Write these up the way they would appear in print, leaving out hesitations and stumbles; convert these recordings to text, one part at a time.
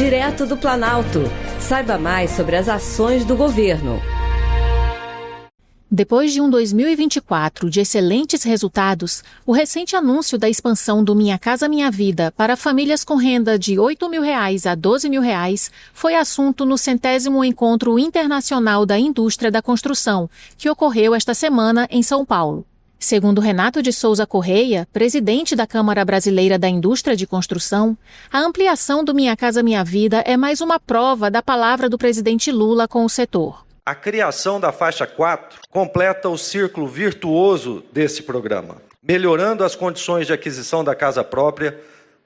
direto do Planalto. Saiba mais sobre as ações do governo. Depois de um 2024 de excelentes resultados, o recente anúncio da expansão do Minha Casa Minha Vida para famílias com renda de R$ 8.000 a R$ 12.000 foi assunto no 100º Encontro Internacional da Indústria da Construção, que ocorreu esta semana em São Paulo. Segundo Renato de Souza Correia, presidente da Câmara Brasileira da Indústria de Construção, a ampliação do Minha Casa Minha Vida é mais uma prova da palavra do presidente Lula com o setor. A criação da faixa 4 completa o círculo virtuoso desse programa, melhorando as condições de aquisição da casa própria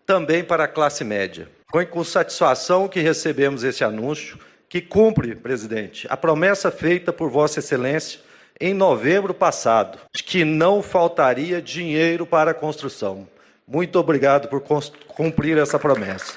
também para a classe média. Foi com satisfação que recebemos esse anúncio, que cumpre, presidente, a promessa feita por Vossa Excelência em novembro passado, de que não faltaria dinheiro para a construção. Muito obrigado por cumprir essa promessa.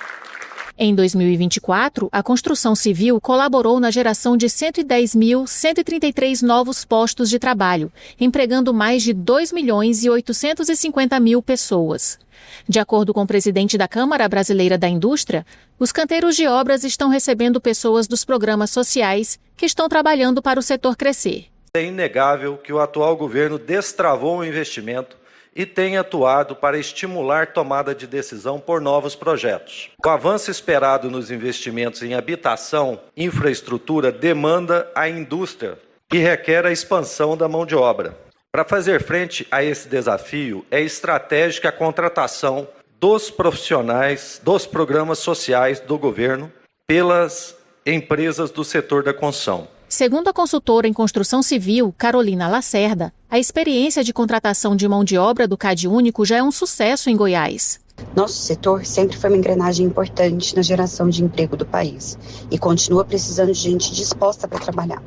Em 2024, a construção civil colaborou na geração de 110.133 novos postos de trabalho, empregando mais de 2.850.000 pessoas. De acordo com o presidente da Câmara Brasileira da Indústria, os canteiros de obras estão recebendo pessoas dos programas sociais que estão trabalhando para o setor crescer. É inegável que o atual governo destravou o investimento e tem atuado para estimular tomada de decisão por novos projetos. O avanço esperado nos investimentos em habitação, infraestrutura, demanda a indústria e requer a expansão da mão de obra. Para fazer frente a esse desafio, é estratégica a contratação dos profissionais dos programas sociais do governo pelas empresas do setor da construção. Segundo a consultora em construção civil, Carolina Lacerda, a experiência de contratação de mão de obra do CadÚnico já é um sucesso em Goiás. Nosso setor sempre foi uma engrenagem importante na geração de emprego do país e continua precisando de gente disposta para trabalhar.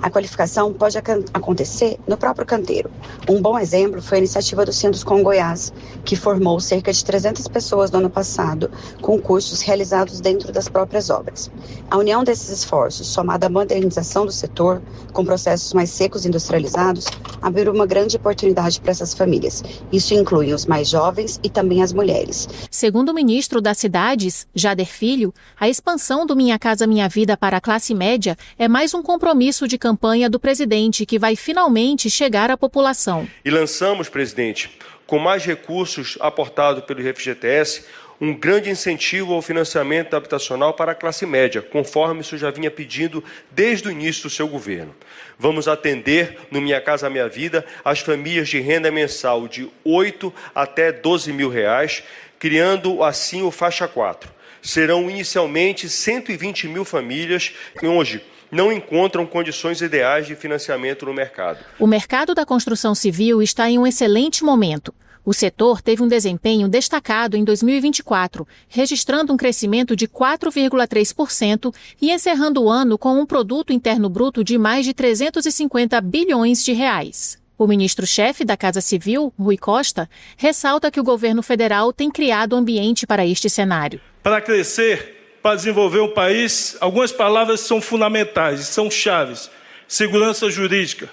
A qualificação pode acontecer no próprio canteiro. Um bom exemplo foi a iniciativa do Sinduscom Goiás, que formou cerca de 300 pessoas no ano passado com cursos realizados dentro das próprias obras. A união desses esforços, somada à modernização do setor, com processos mais secos e industrializados, abriu uma grande oportunidade para essas famílias. Isso inclui os mais jovens e também as mulheres. Segundo o ministro das Cidades, Jader Filho, a expansão do Minha Casa Minha Vida para a classe média é mais um compromisso de campanha do presidente que vai finalmente chegar à população. E lançamos, presidente, com mais recursos aportados pelo FGTS, um grande incentivo ao financiamento habitacional para a classe média, conforme isso já vinha pedindo desde o início do seu governo. Vamos atender, no Minha Casa Minha Vida, as famílias de renda mensal de R$ 8 até R$ 12.000, criando assim o Faixa 4. Serão inicialmente 120 mil famílias que hoje não encontram condições ideais de financiamento no mercado. O mercado da construção civil está em um excelente momento. O setor teve um desempenho destacado em 2024, registrando um crescimento de 4,3% e encerrando o ano com um produto interno bruto de mais de 350 bilhões de reais. O ministro-chefe da Casa Civil, Rui Costa, ressalta que o governo federal tem criado ambiente para este cenário. Para crescer, para desenvolver um país, algumas palavras são fundamentais, são chaves: segurança jurídica,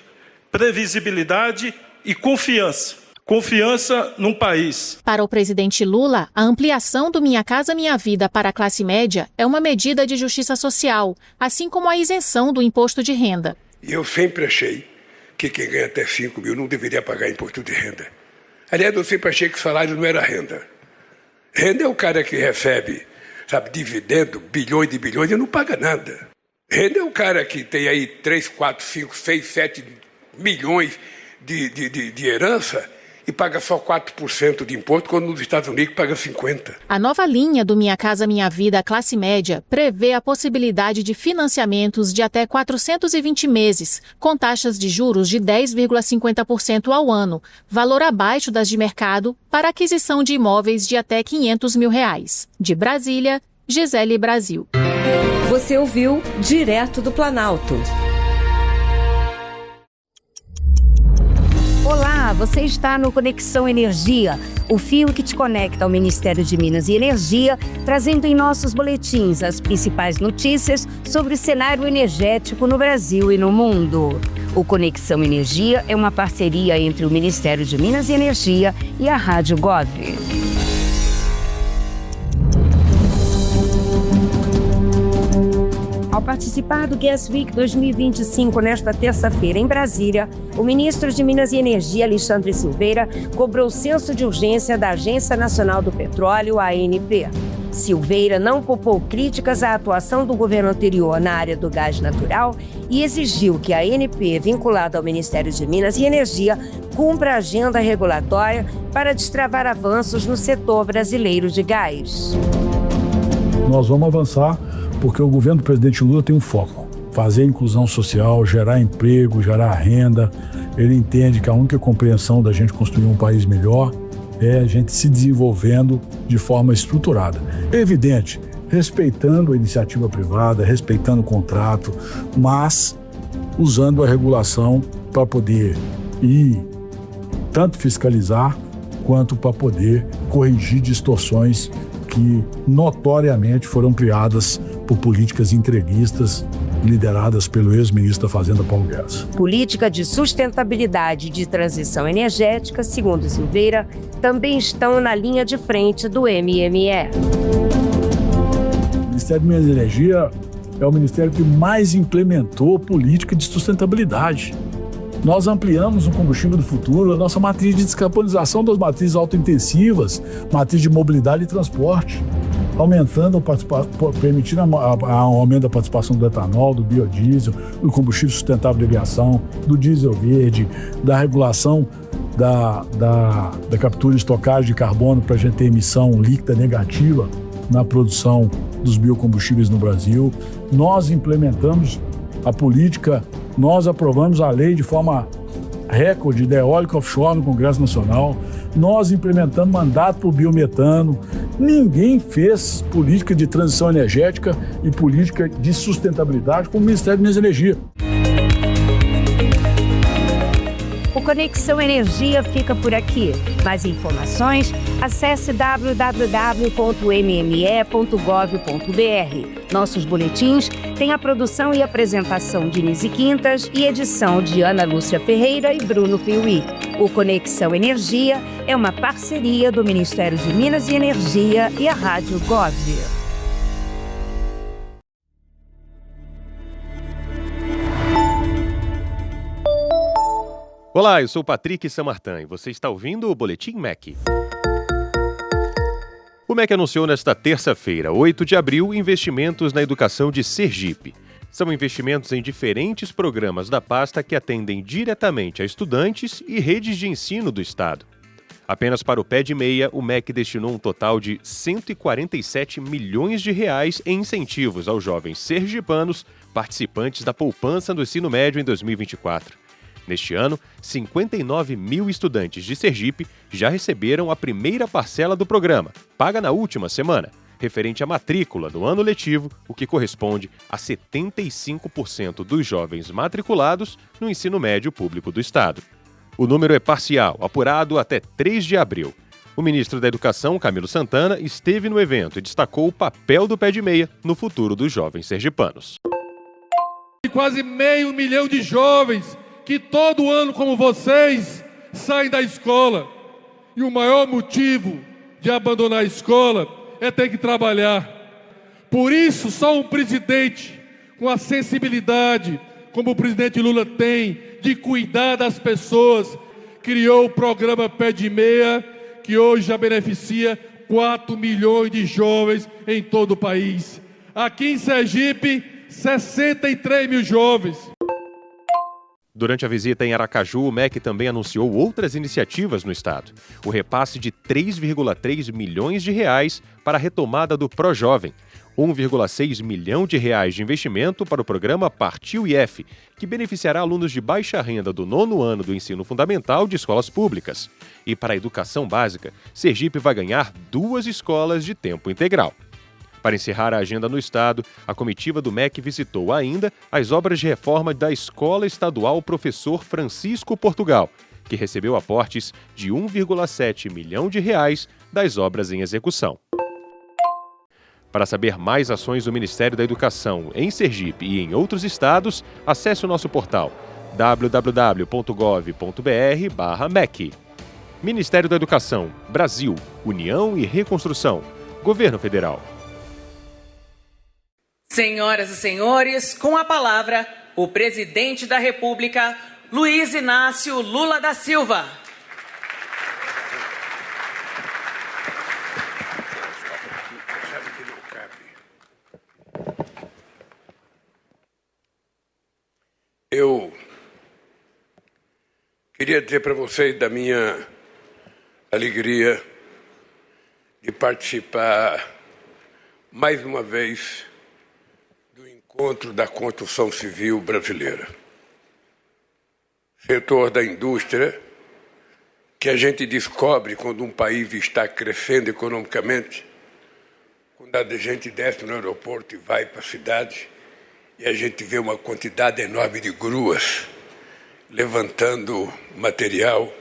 previsibilidade e confiança. Confiança num país. Para o presidente Lula, a ampliação do Minha Casa Minha Vida para a classe média é uma medida de justiça social, assim como a isenção do imposto de renda. Eu sempre achei que quem ganha até 5 mil não deveria pagar imposto de renda. Aliás, eu sempre achei que salário não era renda. Renda é o cara que recebe, dividendo, bilhões de bilhões e não paga nada. Renda é o cara que tem aí 3, 4, 5, 6, 7 milhões de herança e paga só 4% de imposto, quando nos Estados Unidos paga 50%. A nova linha do Minha Casa Minha Vida classe média prevê a possibilidade de financiamentos de até 420 meses, com taxas de juros de 10,50% ao ano, valor abaixo das de mercado, para aquisição de imóveis de até R$ 500 mil. De Brasília, Gisele Brasil. Você ouviu Direto do Planalto. Olá, você está no Conexão Energia, o fio que te conecta ao Ministério de Minas e Energia, trazendo em nossos boletins as principais notícias sobre o cenário energético no Brasil e no mundo. O Conexão Energia é uma parceria entre o Ministério de Minas e Energia e a Rádio Gov. Ao participar do Gas Week 2025 nesta terça-feira em Brasília, o ministro de Minas e Energia, Alexandre Silveira, cobrou o senso de urgência da Agência Nacional do Petróleo, ANP. Silveira não poupou críticas à atuação do governo anterior na área do gás natural e exigiu que a ANP, vinculada ao Ministério de Minas e Energia, cumpra a agenda regulatória para destravar avanços no setor brasileiro de gás. Nós vamos avançar porque o governo do presidente Lula tem um foco: fazer inclusão social, gerar emprego, gerar renda. Ele entende que a única compreensão da gente construir um país melhor é a gente se desenvolvendo de forma estruturada. É evidente, respeitando a iniciativa privada, respeitando o contrato, mas usando a regulação para poder tanto fiscalizar quanto para poder corrigir distorções que notoriamente foram criadas por políticas entreguistas lideradas pelo ex-ministro da Fazenda, Paulo Guedes. Política de sustentabilidade e de transição energética, segundo Silveira, também estão na linha de frente do MME. O Ministério de Minas e Energia é o ministério que mais implementou política de sustentabilidade. Nós ampliamos o combustível do futuro, a nossa matriz de descarbonização das matrizes autointensivas, matriz de mobilidade e transporte, aumentando, permitindo o aumento da participação do etanol, do biodiesel, do combustível sustentável de aviação, do diesel verde, da regulação da captura e estocagem de carbono para a gente ter emissão líquida negativa na produção dos biocombustíveis no Brasil. Nós implementamos a política, nós aprovamos a lei de forma recorde da eólica offshore no Congresso Nacional, nós implementamos mandato para o biometano. Ninguém fez política de transição energética e política de sustentabilidade como o Ministério de Minas e Energia. O Conexão Energia fica por aqui. Mais informações, acesse www.mme.gov.br. Nossos boletins têm a produção e apresentação de Nise Quintas e edição de Ana Lúcia Ferreira e Bruno Piuí. O Conexão Energia é uma parceria do Ministério de Minas e Energia e a Rádio Gov. Olá, eu sou Patrick Samartin e você está ouvindo o Boletim MEC. O MEC anunciou nesta terça-feira, 8 de abril, investimentos na educação de Sergipe. São investimentos em diferentes programas da pasta que atendem diretamente a estudantes e redes de ensino do Estado. Apenas para o pé de meia, o MEC destinou um total de R$ 147 milhões em incentivos aos jovens sergipanos participantes da poupança do ensino médio em 2024. Neste ano, 59 mil estudantes de Sergipe já receberam a primeira parcela do programa, paga na última semana, referente à matrícula do ano letivo, o que corresponde a 75% dos jovens matriculados no ensino médio público do Estado. O número é parcial, apurado até 3 de abril. O ministro da Educação, Camilo Santana, esteve no evento e destacou o papel do pé de meia no futuro dos jovens sergipanos. Quase 500 mil de jovens que todo ano, como vocês, saem da escola. E o maior motivo de abandonar a escola é ter que trabalhar. Por isso, só um presidente com a sensibilidade, como o presidente Lula tem, de cuidar das pessoas, criou o programa Pé de Meia, que hoje já beneficia 4 milhões de jovens em todo o país. Aqui em Sergipe, 63 mil jovens. Durante a visita em Aracaju, o MEC também anunciou outras iniciativas no estado. O repasse de R$ 3,3 milhões para a retomada do ProJovem, R$ 1,6 milhão de investimento para o programa Partiu IF, que beneficiará alunos de baixa renda do 9º ano do ensino fundamental de escolas públicas. E para a educação básica, Sergipe vai ganhar 2 escolas de tempo integral. Para encerrar a agenda no estado, a comitiva do MEC visitou ainda as obras de reforma da Escola Estadual Professor Francisco Portugal, que recebeu aportes de R$ 1,7 milhão das obras em execução. Para saber mais ações do Ministério da Educação em Sergipe e em outros estados, acesse o nosso portal www.gov.br/MEC. Ministério da Educação, Brasil, União e Reconstrução, Governo Federal. Senhoras e senhores, com a palavra, o presidente da República, Luiz Inácio Lula da Silva. Eu queria dizer para vocês da minha alegria de participar mais uma vez do encontro da construção civil brasileira. Setor da indústria, que a gente descobre quando um país está crescendo economicamente, quando a gente desce no aeroporto e vai para a cidade, e a gente vê uma quantidade enorme de gruas levantando material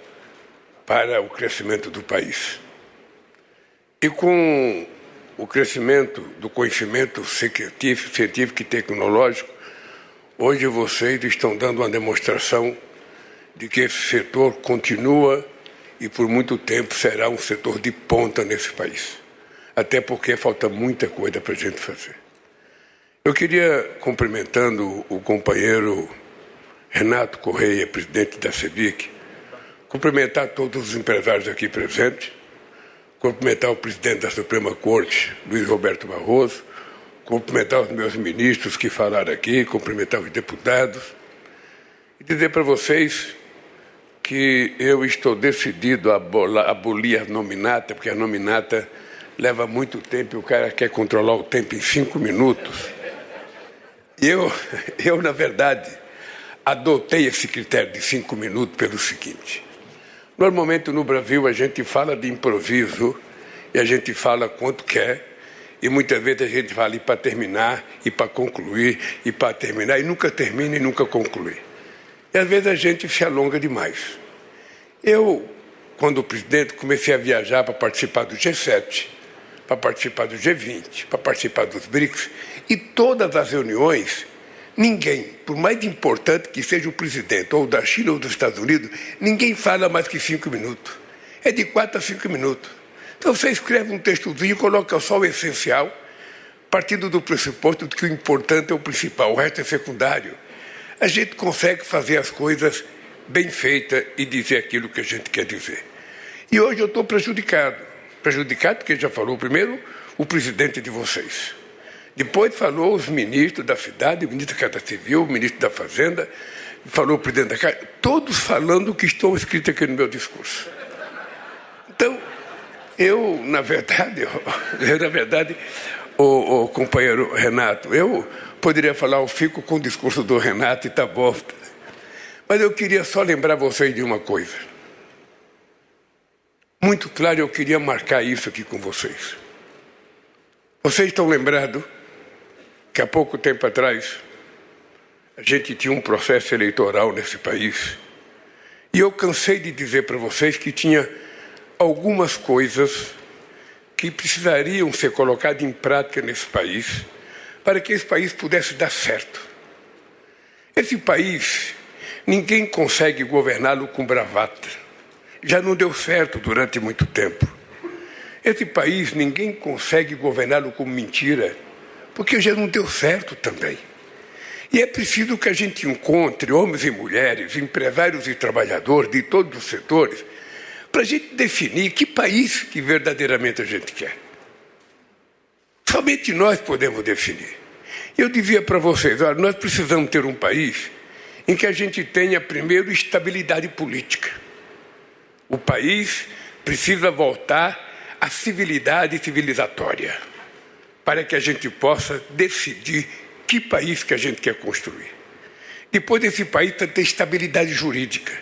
para o crescimento do país. E com o crescimento do conhecimento científico e tecnológico, hoje vocês estão dando uma demonstração de que esse setor continua e por muito tempo será um setor de ponta nesse país. Até porque falta muita coisa para a gente fazer. Eu queria, cumprimentando o companheiro Renato Correia, presidente da CEBIC, cumprimentar todos os empresários aqui presentes, cumprimentar o presidente da Suprema Corte, Luiz Roberto Barroso, cumprimentar os meus ministros que falaram aqui, cumprimentar os deputados, e dizer para vocês que eu estou decidido a abolir a nominata, porque a nominata leva muito tempo e o cara quer controlar o tempo em 5 minutos. Eu, na verdade, adotei esse critério de 5 minutos pelo seguinte. Normalmente, no Brasil, a gente fala de improviso e a gente fala quanto quer e muitas vezes a gente fala para terminar e para concluir e para terminar e nunca termina e nunca conclui. E, às vezes, a gente se alonga demais. Eu, quando presidente, comecei a viajar para participar do G7, para participar do G20, para participar dos BRICS, e todas as reuniões, ninguém, por mais importante que seja o presidente, ou da China ou dos Estados Unidos, ninguém fala mais que 5 minutos. É de 4 a 5 minutos. Então você escreve um textozinho e coloca só o essencial, partindo do pressuposto de que o importante é o principal, o resto é secundário. A gente consegue fazer as coisas bem feitas e dizer aquilo que a gente quer dizer. E hoje eu estou prejudicado. Prejudicado porque já falou primeiro o presidente de vocês. Depois falou os ministros da cidade, o ministro da Casa Civil, o ministro da Fazenda, falou o presidente da Casa, todos falando o que estão escrito aqui no meu discurso. Então, eu, na verdade, o companheiro Renato, eu poderia falar, eu fico com o discurso do Renato e tá bom. Mas eu queria só lembrar vocês de uma coisa. Muito claro, eu queria marcar isso aqui com vocês. Vocês estão lembrados que há pouco tempo atrás a gente tinha um processo eleitoral nesse país e eu cansei de dizer para vocês que tinha algumas coisas que precisariam ser colocadas em prática nesse país para que esse país pudesse dar certo. Esse país, ninguém consegue governá-lo com bravata. Já não deu certo durante muito tempo. Esse país, ninguém consegue governá-lo com mentira, porque já não deu certo também. E é preciso que a gente encontre homens e mulheres, empresários e trabalhadores de todos os setores, para a gente definir que país que verdadeiramente a gente quer. Somente nós podemos definir. Eu dizia para vocês, olha, nós precisamos ter um país em que a gente tenha, primeiro, estabilidade política. O país precisa voltar à civilidade civilizatória para que a gente possa decidir que país que a gente quer construir. Depois desse país tem que ter estabilidade jurídica.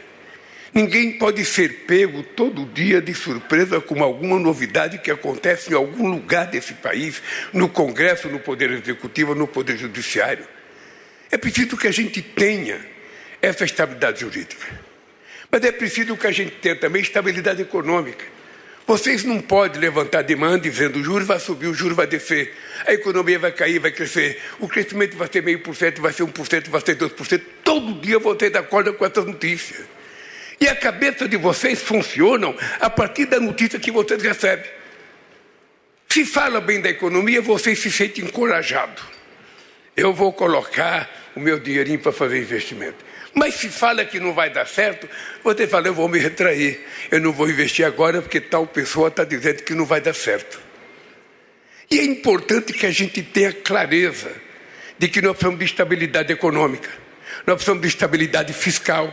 Ninguém pode ser pego todo dia de surpresa com alguma novidade que acontece em algum lugar desse país, no Congresso, no Poder Executivo, no Poder Judiciário. É preciso que a gente tenha essa estabilidade jurídica. Mas é preciso que a gente tenha também estabilidade econômica. Vocês não podem levantar demanda dizendo o juros vai subir, o juros vai descer, a economia vai cair, vai crescer, o crescimento vai ser 0,5%, vai ser 1%, vai ser 2%. Todo dia vocês acordam com essas notícias. E a cabeça de vocês funciona a partir da notícia que vocês recebem. Se fala bem da economia, vocês se sentem encorajados. eu vou colocar o meu dinheirinho para fazer investimento. Mas se fala que não vai dar certo, você fala, eu vou me retrair, eu não vou investir agora porque tal pessoa está dizendo que não vai dar certo. E é importante que a gente tenha clareza de que nós precisamos de estabilidade econômica, nós precisamos de estabilidade fiscal,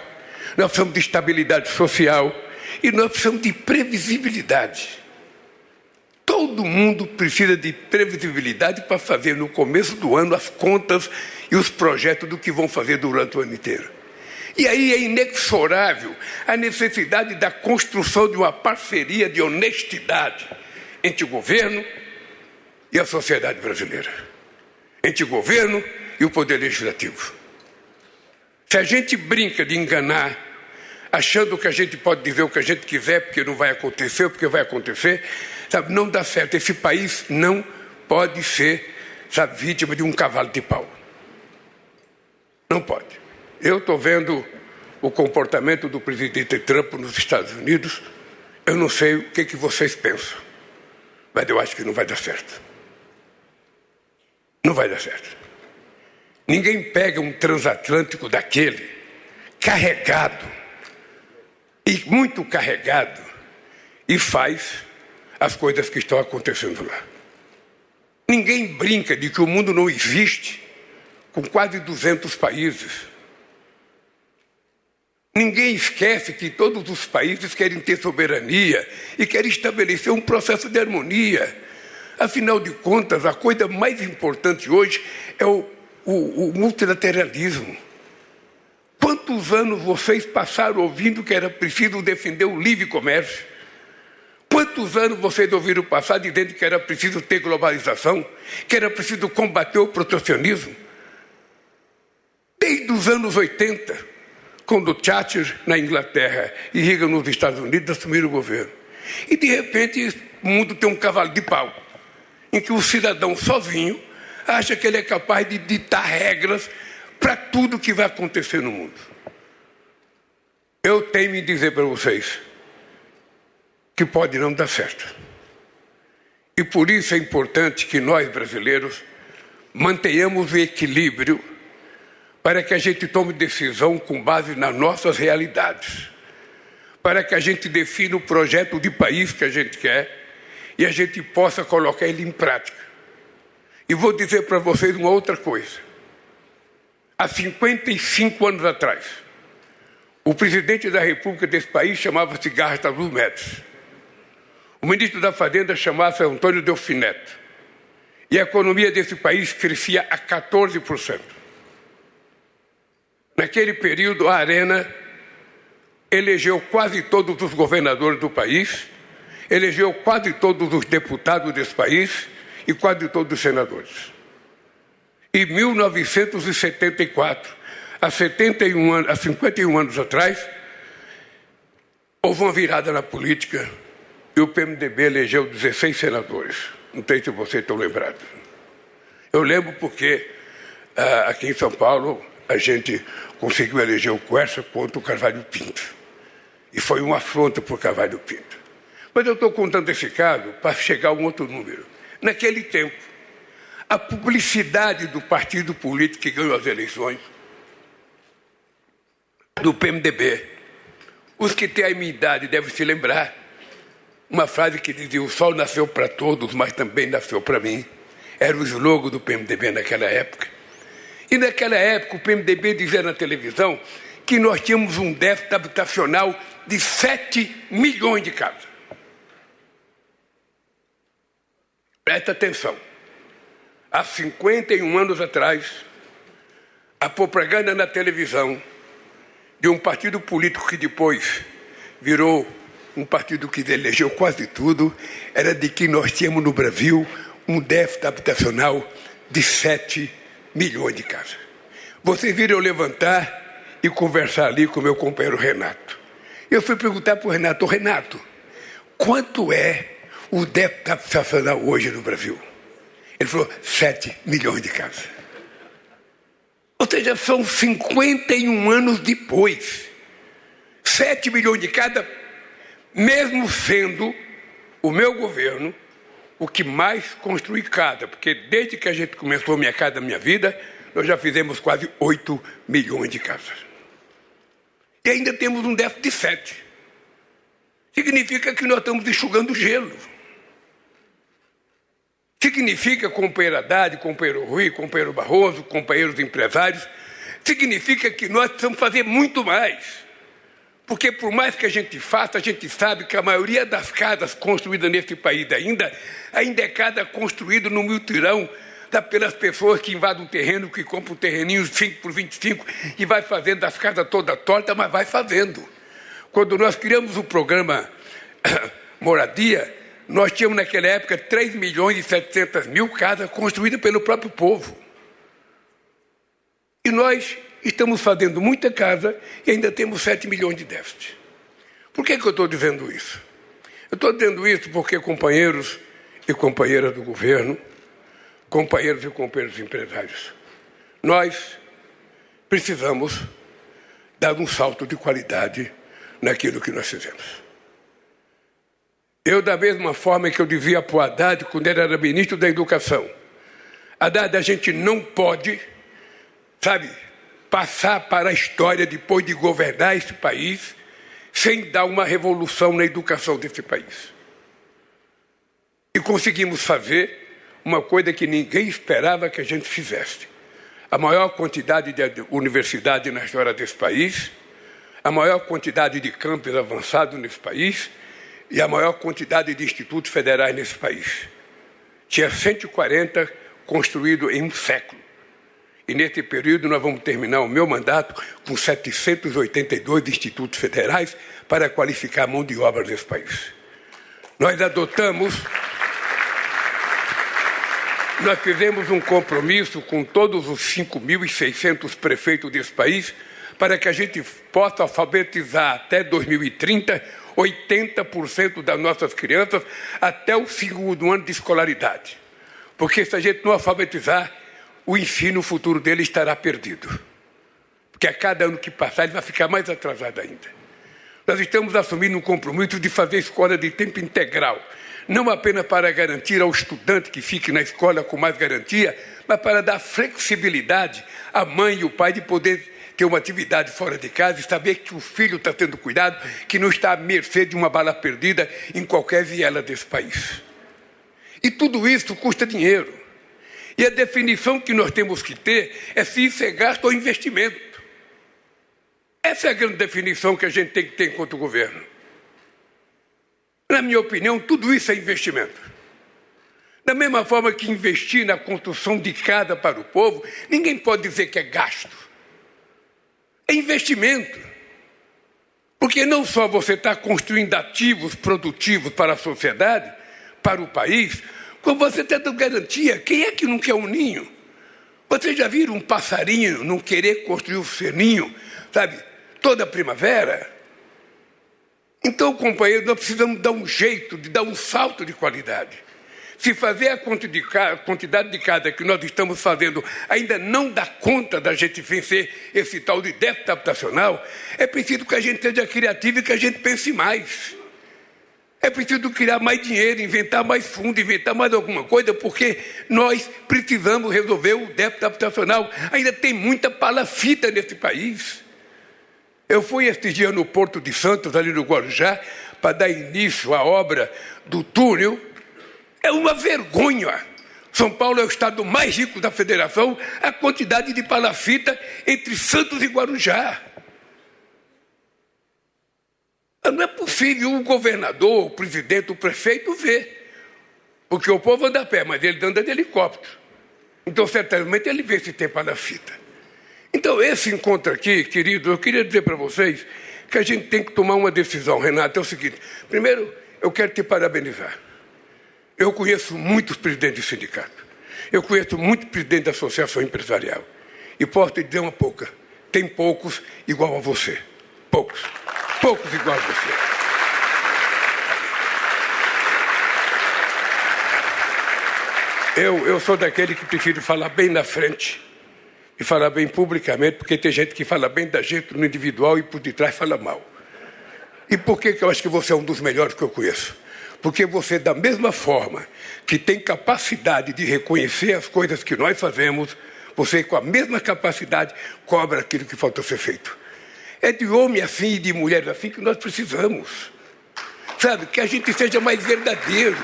nós precisamos de estabilidade social e nós precisamos de previsibilidade. Todo mundo precisa de previsibilidade para fazer no começo do ano as contas e os projetos do que vão fazer durante o ano inteiro. E aí é inexorável a necessidade da construção de uma parceria de honestidade entre o governo e a sociedade brasileira, entre o governo e o poder legislativo. Se a gente brinca de enganar, achando que a gente pode dizer o que a gente quiser, porque não vai acontecer, porque vai acontecer, sabe, não dá certo. Esse país não pode ser, sabe, vítima de um cavalo de pau. Não pode. Eu estou vendo o comportamento do presidente Trump nos Estados Unidos. Eu não sei o que vocês pensam, mas eu acho que não vai dar certo. Não vai dar certo. Ninguém pega um transatlântico daquele, carregado, e muito carregado, e faz as coisas que estão acontecendo lá. Ninguém brinca de que o mundo não existe com quase 200 países. Ninguém esquece que todos os países querem ter soberania e querem estabelecer um processo de harmonia. Afinal de contas, a coisa mais importante hoje é o multilateralismo. Quantos anos vocês passaram ouvindo que era preciso defender o livre comércio? Quantos anos vocês ouviram passar dizendo que era preciso ter globalização, que era preciso combater o protecionismo? Desde os anos 80, quando Thatcher na Inglaterra e Reagan nos Estados Unidos assumiram o governo. E de repente o mundo tem um cavalo de pau, em que o cidadão sozinho acha que ele é capaz de ditar regras para tudo que vai acontecer no mundo. Eu tenho que dizer para vocês que pode não dar certo. E por isso é importante que nós, brasileiros, mantenhamos o equilíbrio para que a gente tome decisão com base nas nossas realidades, para que a gente defina o projeto de país que a gente quer e a gente possa colocar ele em prática. E vou dizer para vocês uma outra coisa. Há 55 anos atrás, o presidente da República desse país chamava-se Garrastazu Médici. O ministro da Fazenda chamava-se Antônio Delfim Neto. E a economia desse país crescia a 14%. Naquele período, a Arena elegeu quase todos os governadores do país, elegeu quase todos os deputados desse país e quase todos os senadores. Em 1974, há 51 anos atrás, houve uma virada na política e o PMDB elegeu 16 senadores. Não sei se vocês estão lembrados. Eu lembro porque aqui em São Paulo a gente conseguiu eleger o Quércia contra o Carvalho Pinto. E foi uma afronta para o Carvalho Pinto. Mas eu estou contando esse caso para chegar a um outro número. Naquele tempo, a publicidade do partido político que ganhou as eleições, do PMDB, os que têm a minha idade devem se lembrar, uma frase que dizia: o sol nasceu para todos, mas também nasceu para mim. Era o slogan do PMDB naquela época. E naquela época o PMDB dizia na televisão que nós tínhamos um déficit habitacional de 7 milhões de casas. Presta atenção. Há 51 anos atrás, a propaganda na televisão de um partido político que depois virou um partido que elegeu quase tudo, era de que nós tínhamos no Brasil um déficit habitacional de 7 milhões de casas. Vocês viram eu levantar e conversar ali com meu companheiro Renato. Eu fui perguntar para o Renato: Renato, quanto é o déficit habitacional hoje no Brasil? Ele falou: 7 milhões de casas. Ou seja, são 51 anos depois. 7 milhões de casas, mesmo sendo o meu governo o que mais construi casa, porque desde que a gente começou Minha Casa Minha Vida, nós já fizemos quase 8 milhões de casas. E ainda temos um déficit de 7. Significa que nós estamos enxugando gelo. Significa, companheiro Haddad, companheiro Rui, companheiro Barroso, companheiros empresários, significa que nós precisamos fazer muito mais. Porque por mais que a gente faça, a gente sabe que a maioria das casas construídas nesse país ainda é casa construída no mutirão pelas pessoas que invadem um terreno, que compram um terreninho 5 por 25 e vai fazendo as casas toda torta, mas vai fazendo. Quando nós criamos o programa Moradia, nós tínhamos naquela época 3.700.000 casas construídas pelo próprio povo. E nós estamos fazendo muita casa e ainda temos 7 milhões de déficit. Por que eu estou dizendo isso? Eu estou dizendo isso porque companheiros e companheiras do governo, companheiros e companheiros empresários, nós precisamos dar um salto de qualidade naquilo que nós fizemos. Eu, da mesma forma que eu dizia para o Haddad, quando ele era ministro da Educação, Haddad, a gente não pode, passar para a história depois de governar esse país sem dar uma revolução na educação desse país. E conseguimos fazer uma coisa que ninguém esperava que a gente fizesse. A maior quantidade de universidades na história desse país, a maior quantidade de campos avançados nesse país e a maior quantidade de institutos federais nesse país. Tinha 140 construídos em um século. E nesse período nós vamos terminar o meu mandato com 782 institutos federais para qualificar a mão de obra desse país. Nós fizemos um compromisso com todos os 5.600 prefeitos desse país para que a gente possa alfabetizar até 2030 80% das nossas crianças até o segundo ano de escolaridade. Porque se a gente não alfabetizar, o ensino, o futuro dele estará perdido. Porque a cada ano que passar, ele vai ficar mais atrasado ainda. Nós estamos assumindo um compromisso de fazer escola de tempo integral, não apenas para garantir ao estudante que fique na escola com mais garantia, mas para dar flexibilidade à mãe e ao pai de poder ter uma atividade fora de casa e saber que o filho está tendo cuidado, que não está à mercê de uma bala perdida em qualquer viela desse país. E tudo isso custa dinheiro. E a definição que nós temos que ter é se isso é gasto ou investimento. Essa é a grande definição que a gente tem que ter enquanto governo. Na minha opinião, tudo isso é investimento. Da mesma forma que investir na construção de casa para o povo, ninguém pode dizer que é gasto. É investimento. Porque não só você está construindo ativos produtivos para a sociedade, para o país, como você está dando garantia. Quem é que não quer um ninho? Vocês já viram um passarinho não querer construir o seu ninho, toda primavera? Então, companheiros, nós precisamos dar um jeito de dar um salto de qualidade. Se fazer a quantidade de casa que nós estamos fazendo ainda não dá conta da gente vencer esse tal de déficit habitacional, é preciso que a gente seja criativo e que a gente pense mais. É preciso criar mais dinheiro, inventar mais fundo, inventar mais alguma coisa, porque nós precisamos resolver o déficit habitacional. Ainda tem muita palafita nesse país. Eu fui este dia no Porto de Santos, ali no Guarujá, para dar início à obra do túnel. É uma vergonha. São Paulo é o estado mais rico da federação, a quantidade de palafita entre Santos e Guarujá. Não é possível o governador, o presidente, o prefeito ver. Porque o povo anda a pé, mas ele anda de helicóptero. Então, certamente, ele vê se tem palafita. Então, esse encontro aqui, querido, eu queria dizer para vocês que a gente tem que tomar uma decisão, Renato. É o seguinte, primeiro, eu quero te parabenizar. Eu conheço muitos presidentes de sindicato. Eu conheço muitos presidentes da associação empresarial. E posso te dizer uma pouca. Tem poucos igual a você. Poucos. Poucos igual a você. Eu sou daquele que prefiro falar bem na frente e falar bem publicamente, porque tem gente que fala bem da gente no individual e por detrás fala mal. E por que eu acho que você é um dos melhores que eu conheço? Porque você, da mesma forma que tem capacidade de reconhecer as coisas que nós fazemos, você com a mesma capacidade cobra aquilo que faltou ser feito. É de homem assim e de mulher assim que nós precisamos. Sabe, que a gente seja mais verdadeiro.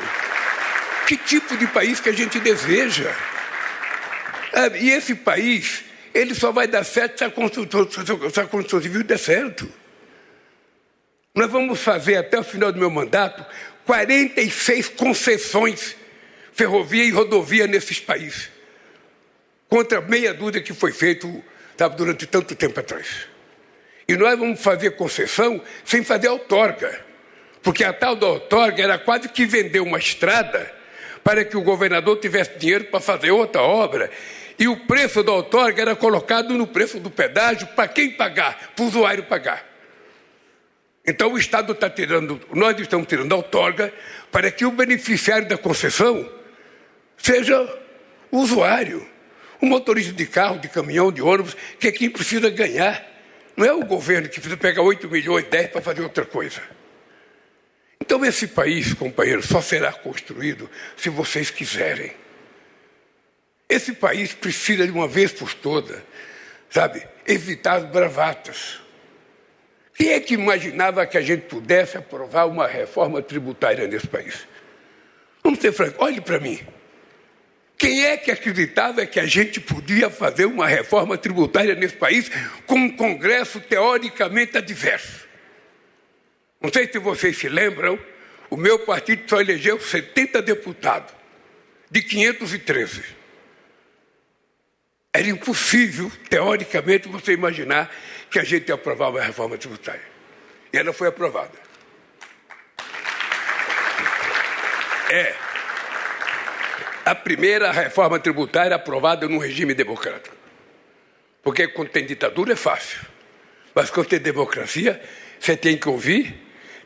Que tipo de país que a gente deseja? Sabe? E esse país, ele só vai dar certo se a construção civil der certo. Nós vamos fazer até o final do meu mandato 46 concessões ferrovia e rodovia nesses países. Contra meia dúzia que foi feito, sabe, durante tanto tempo atrás. E nós vamos fazer concessão sem fazer outorga. Porque a tal da outorga era quase que vender uma estrada para que o governador tivesse dinheiro para fazer outra obra. E o preço da outorga era colocado no preço do pedágio para quem pagar? Para o usuário pagar. Então o Estado está tirando, nós estamos tirando a outorga para que o beneficiário da concessão seja o usuário. O motorista de carro, de caminhão, de ônibus, que é quem precisa ganhar. Não é o governo que precisa pegar 8 milhões, 10 para fazer outra coisa. Então esse país, companheiros, só será construído se vocês quiserem. Esse país precisa de uma vez por todas, sabe, evitar as bravatas. Quem é que imaginava que a gente pudesse aprovar uma reforma tributária nesse país? Vamos ser francos, olhe para mim. Quem é que acreditava que a gente podia fazer uma reforma tributária nesse país com um Congresso teoricamente adverso? Não sei se vocês se lembram, o meu partido só elegeu 70 deputados, de 513. Era impossível, teoricamente, você imaginar que a gente ia aprovar uma reforma tributária. E ela foi aprovada. A primeira reforma tributária aprovada num regime democrático. Porque quando tem ditadura é fácil. Mas quando tem democracia, você tem que ouvir,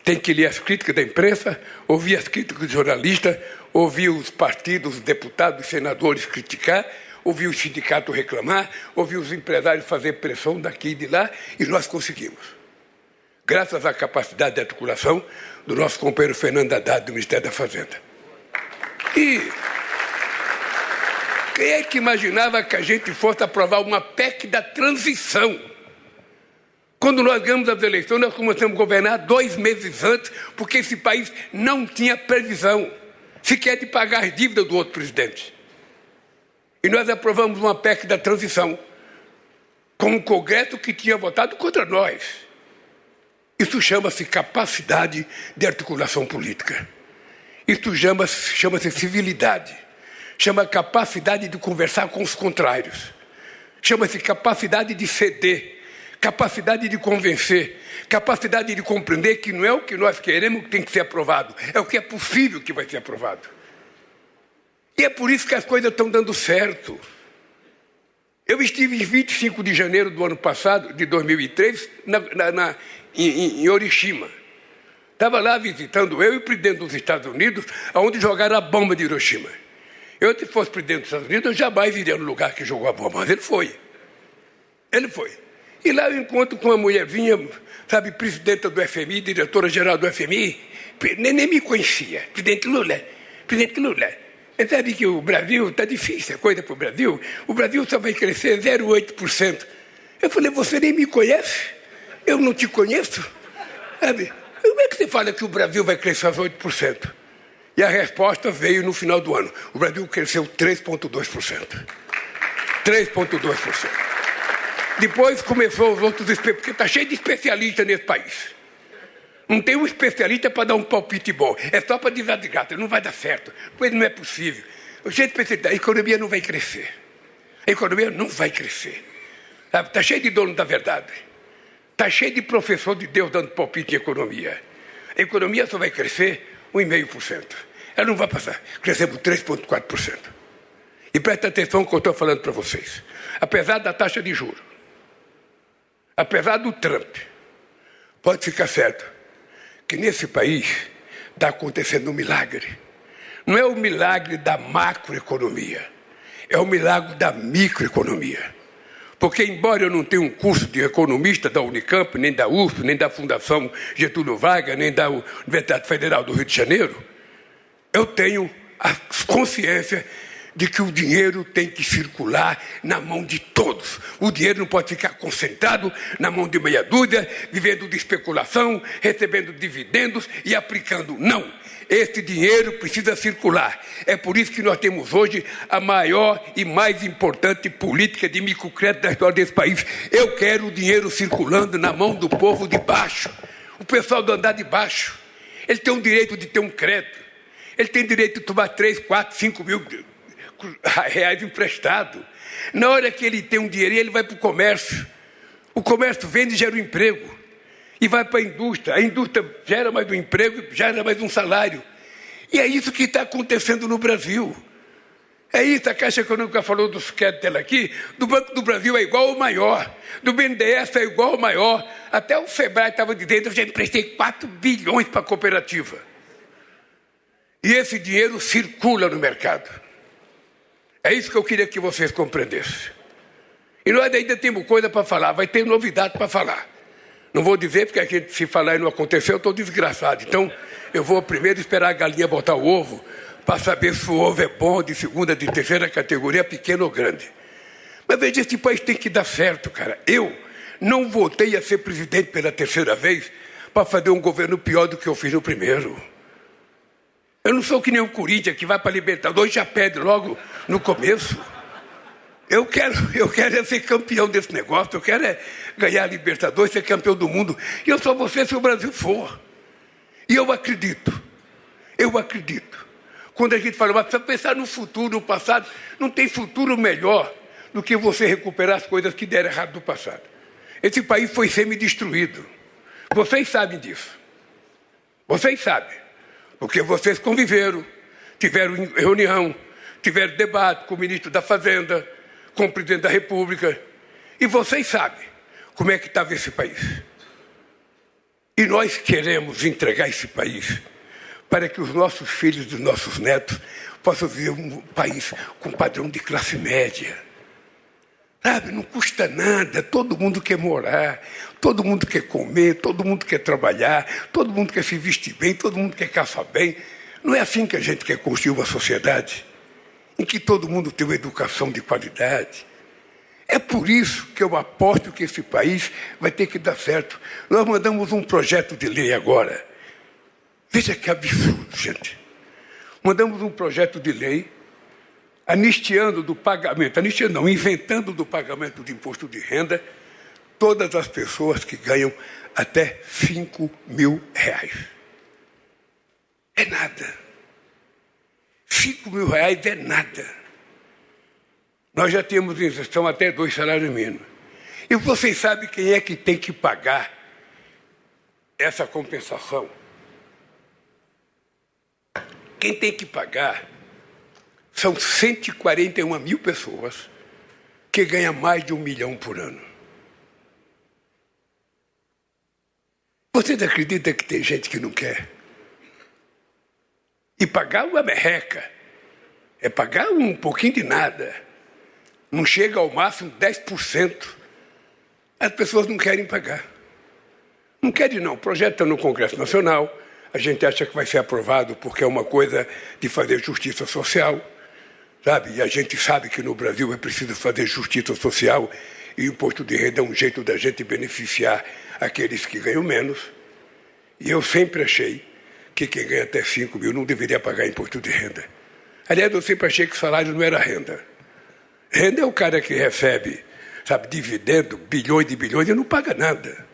tem que ler as críticas da imprensa, ouvir as críticas dos jornalistas, ouvir os partidos, os deputados, os senadores criticar, ouvir o sindicato reclamar, ouvir os empresários fazer pressão daqui e de lá, e nós conseguimos. Graças à capacidade de articulação do nosso companheiro Fernando Haddad, do Ministério da Fazenda. E quem é que imaginava que a gente fosse aprovar uma PEC da transição? Quando nós ganhamos as eleições, nós começamos a governar 2 meses antes, porque esse país não tinha previsão sequer de pagar as dívidas do outro presidente. E nós aprovamos uma PEC da transição, com um Congresso que tinha votado contra nós. Isso chama-se capacidade de articulação política. Isso chama-se civilidade. Chama capacidade de conversar com os contrários. Chama-se capacidade de ceder. Capacidade de convencer, capacidade de compreender que não é o que nós queremos que tem que ser aprovado, é o que é possível que vai ser aprovado. E é por isso que as coisas estão dando certo. Eu estive em 25 de janeiro do ano passado, de 2003, em Orishima. Estava lá visitando eu e o presidente dos Estados Unidos, onde jogaram a bomba de Hiroshima. Eu, se fosse presidente dos Estados Unidos, eu jamais iria no lugar que jogou a bomba, mas ele foi. Ele foi. E lá eu encontro com uma mulherzinha, sabe, presidenta do FMI, diretora-geral do FMI, nem me conhecia, presidente Lula. Você sabe que o Brasil está difícil, a coisa para o Brasil só vai crescer 0,8%. Eu falei, você nem me conhece? Eu não te conheço? Sabe? Como é que você fala que o Brasil vai crescer 8%? E a resposta veio no final do ano. O Brasil cresceu 3,2%. 3,2%. Depois começou os outros, porque está cheio de especialistas nesse país. Não tem um especialista para dar um palpite bom. É só para desagregar, não vai dar certo. Pois não é possível. A economia não vai crescer. A economia não vai crescer. Está cheio de dono da verdade. Está cheio de professor de Deus dando palpite em economia. A economia só vai crescer 1,5%. Ela não vai passar. Crescemos 3,4%. E presta atenção no que eu estou falando para vocês. Apesar da taxa de juros, apesar do Trump, pode ficar certo que nesse país está acontecendo um milagre. Não é o milagre da macroeconomia, é o milagre da microeconomia. Porque, embora eu não tenha um curso de economista da Unicamp, nem da USP, nem da Fundação Getúlio Vargas, nem da Universidade Federal do Rio de Janeiro, eu tenho a consciência de que o dinheiro tem que circular na mão de todos. O dinheiro não pode ficar concentrado na mão de meia dúzia, vivendo de especulação, recebendo dividendos e aplicando. Não. Esse dinheiro precisa circular. É por isso que nós temos hoje a maior e mais importante política de microcrédito da história desse país. Eu quero o dinheiro circulando na mão do povo de baixo. O pessoal do andar de baixo. Ele tem o direito de ter um crédito. Ele tem direito de tomar 3, 4, 5 mil reais emprestado. Na hora que ele tem um dinheiro, ele vai para o comércio. O comércio vende e gera um emprego. E vai para a indústria gera mais um emprego, gera mais um salário. E é isso que está acontecendo no Brasil. É isso, a Caixa Econômica falou dos créditos dela aqui, do Banco do Brasil é igual ao maior, do BNDES é igual ao maior. Até o Sebrae estava dizendo, eu já emprestei 4 bilhões para a cooperativa. E esse dinheiro circula no mercado. É isso que eu queria que vocês compreendessem. E nós ainda temos coisa para falar, vai ter novidade para falar. Não vou dizer, porque a gente, se falar e não aconteceu, eu estou desgraçado. Então, eu vou primeiro esperar a galinha botar o ovo, para saber se o ovo é bom, de segunda, de terceira categoria, pequeno ou grande. Mas veja, esse país tem que dar certo, cara. Eu não voltei a ser presidente pela terceira vez para fazer um governo pior do que eu fiz no primeiro. Eu não sou que nem o Corinthians, que vai para a Libertadores e já perde logo no começo. Eu quero ser campeão desse negócio, eu quero ganhar a Libertadores, ser campeão do mundo. E eu só vou ser se o Brasil for. E eu acredito. Quando a gente fala, mas precisa pensar no futuro, no passado, não tem futuro melhor do que você recuperar as coisas que deram errado no passado. Esse país foi semi-destruído. Vocês sabem disso. Vocês sabem. Porque vocês conviveram, tiveram reunião, tiveram debate com o ministro da Fazenda, com o presidente da República. E vocês sabem como é que estava esse país. E nós queremos entregar esse país para que os nossos filhos e os nossos netos possam viver um país com padrão de classe média. Sabe, não custa nada, todo mundo quer morar, todo mundo quer comer, todo mundo quer trabalhar, todo mundo quer se vestir bem, todo mundo quer caçar bem. Não é assim que a gente quer construir uma sociedade em que todo mundo tem uma educação de qualidade. É por isso que eu aposto que esse país vai ter que dar certo. Nós mandamos um projeto de lei agora. Veja que absurdo, gente. Mandamos um projeto de lei anistiando do pagamento, inventando do pagamento de imposto de renda todas as pessoas que ganham até 5 mil reais. É nada. 5 mil reais é nada. Nós já temos isenção até 2 salários mínimos. E vocês sabem quem é que tem que pagar essa compensação? Quem tem que pagar são 141 mil pessoas que ganham mais de 1 milhão por ano. Vocês acreditam que tem gente que não quer? E pagar uma merreca é pagar um pouquinho de nada. Não chega ao máximo 10%. As pessoas não querem pagar. Não querem não. O projeto está no Congresso Nacional. A gente acha que vai ser aprovado porque é uma coisa de fazer justiça social. Sabe? E a gente sabe que no Brasil é preciso fazer justiça social e o imposto de renda é um jeito da gente beneficiar aqueles que ganham menos. E eu sempre achei que quem ganha até 5 mil não deveria pagar imposto de renda. Aliás, eu sempre achei que salário não era renda. Renda é o cara que recebe, sabe, dividendo, bilhões de bilhões e não paga nada.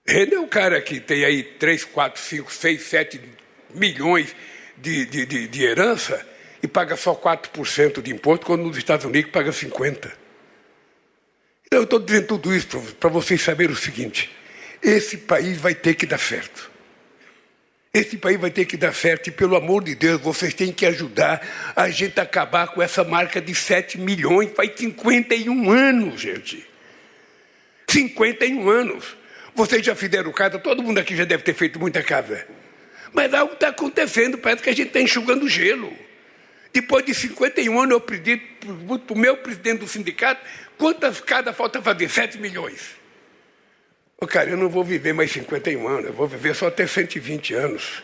Renda é o cara que tem aí 3, 4, 5, 6, 7 milhões de herança e paga só 4% de imposto, quando nos Estados Unidos paga 50%. Então, eu estou dizendo tudo isso para vocês saberem o seguinte: esse país vai ter que dar certo. Esse país vai ter que dar certo e, pelo amor de Deus, vocês têm que ajudar a gente a acabar com essa marca de 7 milhões. Faz 51 anos, gente. 51 anos. Vocês já fizeram casa, todo mundo aqui já deve ter feito muita casa. Mas algo está acontecendo, parece que a gente está enxugando gelo. Depois de 51 anos, eu pedi para o meu presidente do sindicato, quantas casas falta fazer? 7 milhões. Cara, eu não vou viver mais 51 anos, eu vou viver só até 120 anos.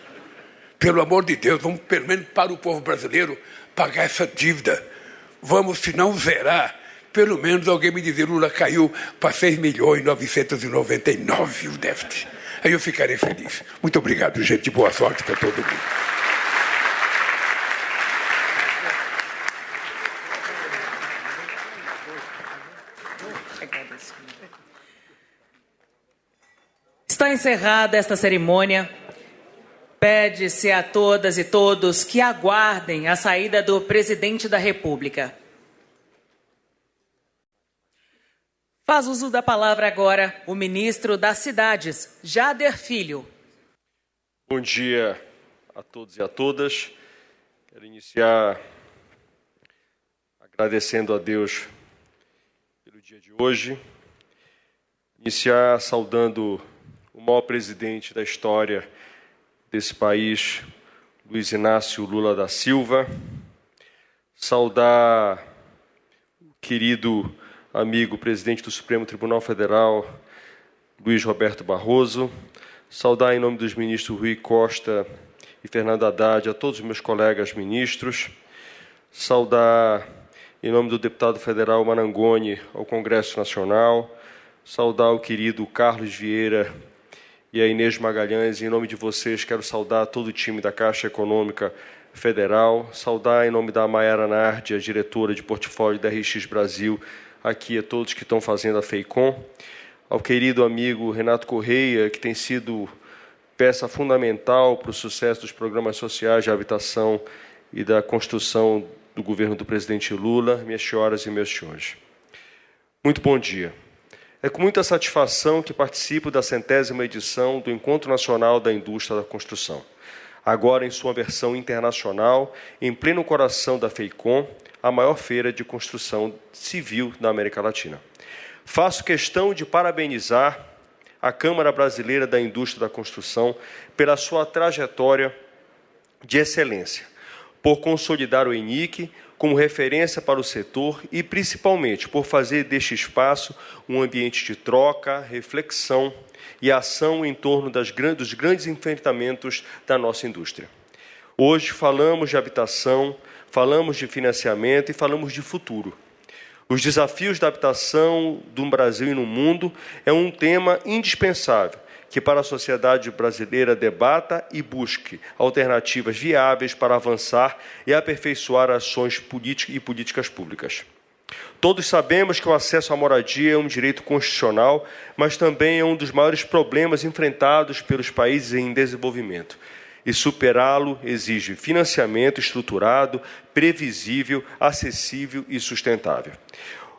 Pelo amor de Deus, vamos pelo menos para o povo brasileiro pagar essa dívida. Vamos, se não zerar, pelo menos alguém me dizer, Lula caiu para 6.999.000 o déficit. Aí eu ficarei feliz. Muito obrigado, gente. Boa sorte para todo mundo. Está encerrada esta cerimônia. Pede-se a todas e todos que aguardem a saída do presidente da República. Faz uso da palavra agora o ministro das Cidades, Jader Filho. Bom dia a todos e a todas. Quero iniciar agradecendo a Deus pelo dia de hoje. Iniciar saudando o maior presidente da história desse país, Luiz Inácio Lula da Silva. Saudar o querido amigo presidente do Supremo Tribunal Federal, Luiz Roberto Barroso. Saudar em nome dos ministros Rui Costa e Fernando Haddad a todos os meus colegas ministros. Saudar em nome do deputado federal Marangoni ao Congresso Nacional. Saudar o querido Carlos Vieira e a Inês Magalhães. Em nome de vocês, quero saudar todo o time da Caixa Econômica Federal. Saudar em nome da Mayara Nardi, a diretora de portfólio da RX Brasil, aqui a todos que estão fazendo a FEICOM. Ao querido amigo Renato Correia, que tem sido peça fundamental para o sucesso dos programas sociais de habitação e da construção do governo do presidente Lula, minhas senhoras e meus senhores. Muito bom dia. É com muita satisfação que participo da 100ª edição do Encontro Nacional da Indústria da Construção, agora em sua versão internacional, em pleno coração da FEICOM, a maior feira de construção civil da América Latina. Faço questão de parabenizar a Câmara Brasileira da Indústria da Construção pela sua trajetória de excelência, por consolidar o ENIC como referência para o setor e, principalmente, por fazer deste espaço um ambiente de troca, reflexão e ação em torno dos grandes enfrentamentos da nossa indústria. Hoje falamos de habitação, falamos de financiamento e falamos de futuro. Os desafios da habitação no Brasil e no mundo é um tema indispensável que para a sociedade brasileira debata e busque alternativas viáveis para avançar e aperfeiçoar ações políticas públicas. Todos sabemos que o acesso à moradia é um direito constitucional, mas também é um dos maiores problemas enfrentados pelos países em desenvolvimento. E superá-lo exige financiamento estruturado, previsível, acessível e sustentável.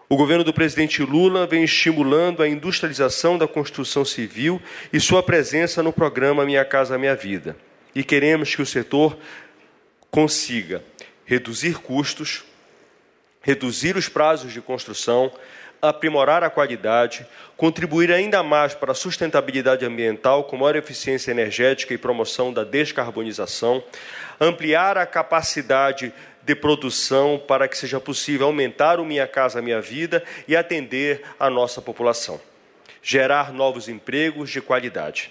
O governo do presidente Lula vem estimulando a industrialização da construção civil e sua presença no programa Minha Casa Minha Vida. E queremos que o setor consiga reduzir custos, reduzir os prazos de construção, aprimorar a qualidade, contribuir ainda mais para a sustentabilidade ambiental com maior eficiência energética e promoção da descarbonização, ampliar a capacidade de produção para que seja possível aumentar o Minha Casa Minha Vida e atender a nossa população. Gerar novos empregos de qualidade.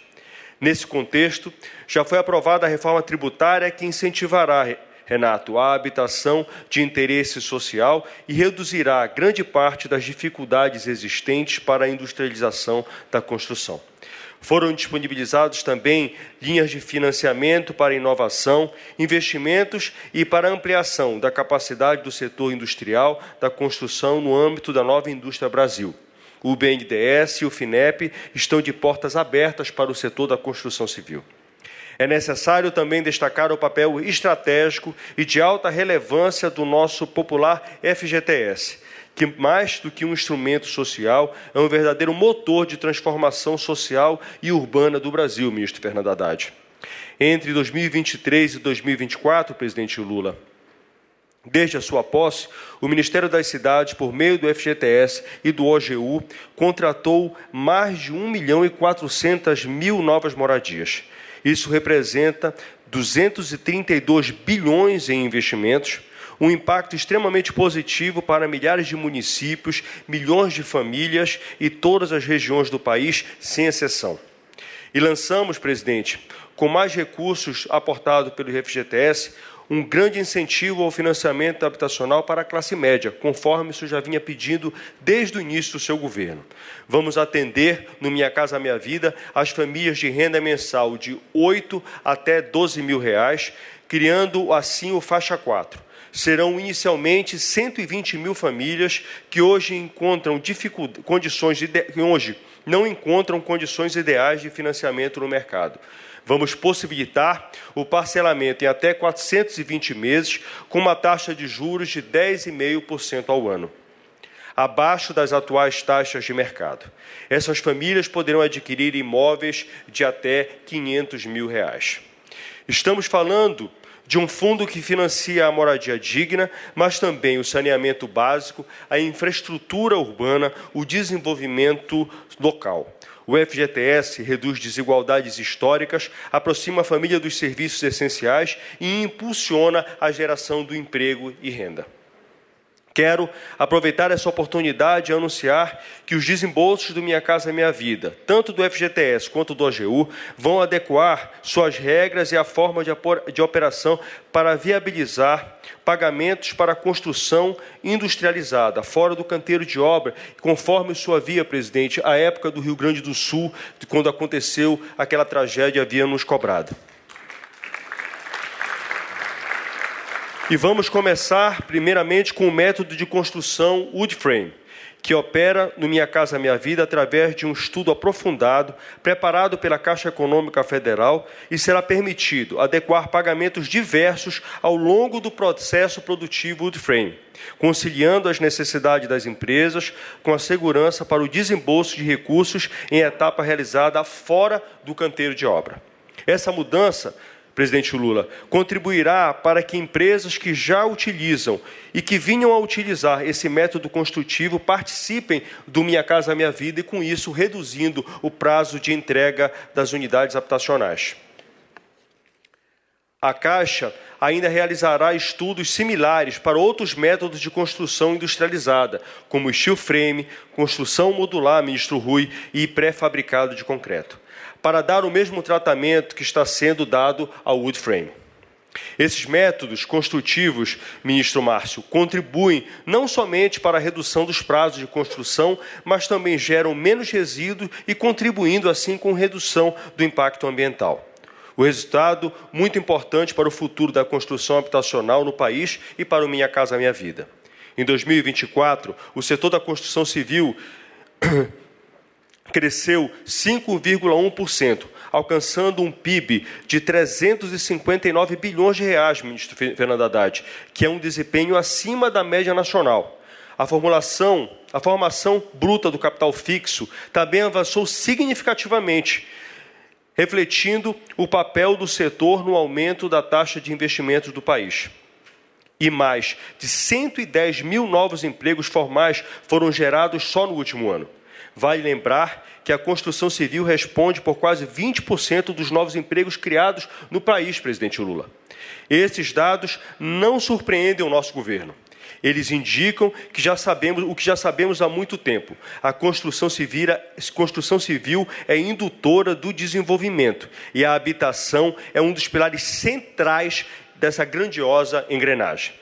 Nesse contexto, já foi aprovada a reforma tributária que incentivará, Renato, a habitação de interesse social e reduzirá grande parte das dificuldades existentes para a industrialização da construção. Foram disponibilizados também linhas de financiamento para inovação, investimentos e para ampliação da capacidade do setor industrial da construção no âmbito da Nova Indústria Brasil. O BNDES e o FINEP estão de portas abertas para o setor da construção civil. É necessário também destacar o papel estratégico e de alta relevância do nosso popular FGTS, que, mais do que um instrumento social, é um verdadeiro motor de transformação social e urbana do Brasil, ministro Fernando Haddad. Entre 2023 e 2024, presidente Lula, desde a sua posse, o Ministério das Cidades, por meio do FGTS e do OGU, contratou mais de 1.400.000 novas moradias. Isso representa 232 bilhões em investimentos, um impacto extremamente positivo para milhares de municípios, milhões de famílias e todas as regiões do país, sem exceção. E lançamos, presidente, com mais recursos aportados pelo FGTS, um grande incentivo ao financiamento habitacional para a classe média, conforme isso já vinha pedindo desde o início do seu governo. Vamos atender, no Minha Casa Minha Vida, as famílias de renda mensal de 8 até 12 mil reais, criando assim o Faixa 4. Serão inicialmente 120 mil famílias que hoje não encontram condições ideais de financiamento no mercado. Vamos possibilitar o parcelamento em até 420 meses, com uma taxa de juros de 10,5% ao ano, abaixo das atuais taxas de mercado. Essas famílias poderão adquirir imóveis de até R$ 500 mil. Estamos falando de um fundo que financia a moradia digna, mas também o saneamento básico, a infraestrutura urbana, o desenvolvimento local. O FGTS reduz desigualdades históricas, aproxima a família dos serviços essenciais e impulsiona a geração do emprego e renda. Quero aproveitar essa oportunidade e anunciar que os desembolsos do Minha Casa Minha Vida, tanto do FGTS quanto do AGU, vão adequar suas regras e a forma de operação para viabilizar pagamentos para a construção industrializada, fora do canteiro de obra, conforme sua via, presidente, a época do Rio Grande do Sul, quando aconteceu aquela tragédia, havia nos cobrado. E vamos começar, primeiramente, com o método de construção wood frame, que opera no Minha Casa Minha Vida através de um estudo aprofundado, preparado pela Caixa Econômica Federal, e será permitido adequar pagamentos diversos ao longo do processo produtivo wood frame, conciliando as necessidades das empresas com a segurança para o desembolso de recursos em etapa realizada fora do canteiro de obra. Essa mudança, presidente Lula, contribuirá para que empresas que já utilizam e que vinham a utilizar esse método construtivo participem do Minha Casa Minha Vida e, com isso, reduzindo o prazo de entrega das unidades habitacionais. A Caixa ainda realizará estudos similares para outros métodos de construção industrializada, como steel frame, construção modular, ministro Rui, e pré-fabricado de concreto, para dar o mesmo tratamento que está sendo dado ao wood frame. Esses métodos construtivos, ministro Márcio, contribuem não somente para a redução dos prazos de construção, mas também geram menos resíduos e contribuindo assim com a redução do impacto ambiental. O resultado muito importante para o futuro da construção habitacional no país e para o Minha Casa Minha Vida. Em 2024, o setor da construção civil cresceu 5,1%, alcançando um PIB de 359 bilhões de reais, ministro Fernando Haddad, que é um desempenho acima da média nacional. A formação bruta do capital fixo também avançou significativamente, refletindo o papel do setor no aumento da taxa de investimentos do país. E mais de 110 mil novos empregos formais foram gerados só no último ano. Vale lembrar que a construção civil responde por quase 20% dos novos empregos criados no país, presidente Lula. Esses dados não surpreendem o nosso governo. Eles indicam que o que já sabemos há muito tempo. A construção civil é indutora do desenvolvimento e a habitação é um dos pilares centrais dessa grandiosa engrenagem.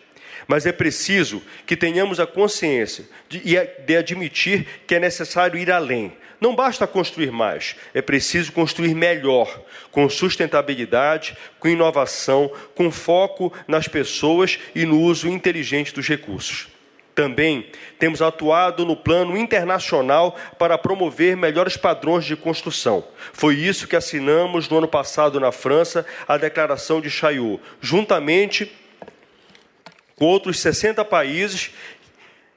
Mas é preciso que tenhamos a consciência de admitir que é necessário ir além. Não basta construir mais, é preciso construir melhor, com sustentabilidade, com inovação, com foco nas pessoas e no uso inteligente dos recursos. Também temos atuado no plano internacional para promover melhores padrões de construção. Foi isso que assinamos no ano passado na França, a Declaração de Chaillot, juntamente com outros 60 países,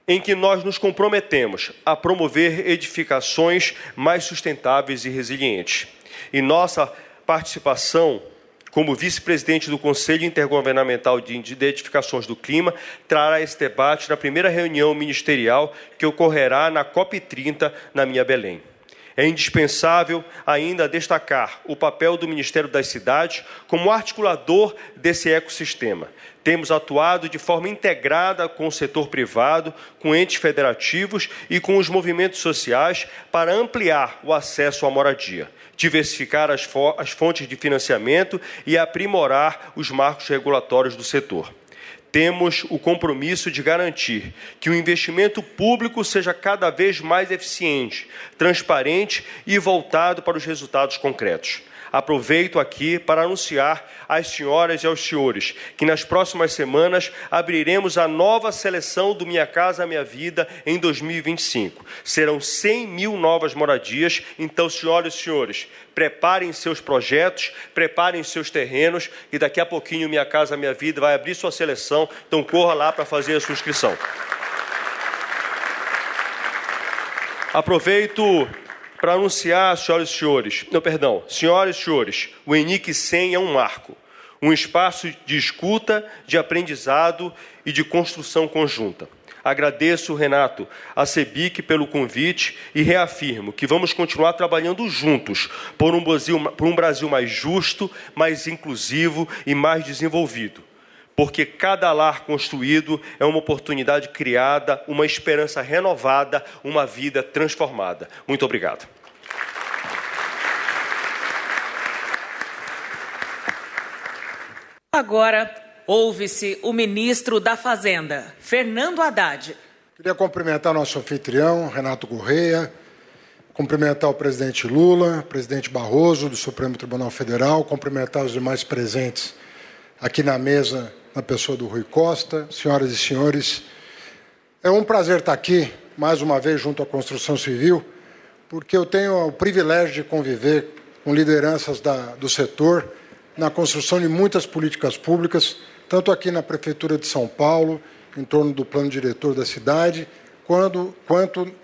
em que nós nos comprometemos a promover edificações mais sustentáveis e resilientes. E nossa participação como vice-presidente do Conselho Intergovernamental de Edificações do Clima, trará esse debate na primeira reunião ministerial que ocorrerá na COP30 na minha Belém. É indispensável ainda destacar o papel do Ministério das Cidades como articulador desse ecossistema. Temos atuado de forma integrada com o setor privado, com entes federativos e com os movimentos sociais para ampliar o acesso à moradia, diversificar as fontes de financiamento e aprimorar os marcos regulatórios do setor. Temos o compromisso de garantir que o investimento público seja cada vez mais eficiente, transparente e voltado para os resultados concretos. Aproveito aqui para anunciar às senhoras e aos senhores que nas próximas semanas abriremos a nova seleção do Minha Casa Minha Vida em 2025. Serão 100 mil novas moradias, então, senhoras e senhores, preparem seus projetos, preparem seus terrenos e daqui a pouquinho Minha Casa Minha Vida vai abrir sua seleção, então corra lá para fazer a sua inscrição. Aproveito para anunciar, senhoras e senhores, o ENIC 100 é um marco, um espaço de escuta, de aprendizado e de construção conjunta. Agradeço, Renato, a CEBIC pelo convite e reafirmo que vamos continuar trabalhando juntos por um Brasil mais justo, mais inclusivo e mais desenvolvido. Porque cada lar construído é uma oportunidade criada, uma esperança renovada, uma vida transformada. Muito obrigado. Agora, ouve-se o ministro da Fazenda, Fernando Haddad. Queria cumprimentar nosso anfitrião, Renato Correia, cumprimentar o presidente Lula, presidente Barroso, do Supremo Tribunal Federal, cumprimentar os demais presentes aqui na mesa, na pessoa do Rui Costa, senhoras e senhores. É um prazer estar aqui, mais uma vez, junto à construção civil, porque eu tenho o privilégio de conviver com lideranças do setor na construção de muitas políticas públicas, tanto aqui na Prefeitura de São Paulo, em torno do plano diretor da cidade, quanto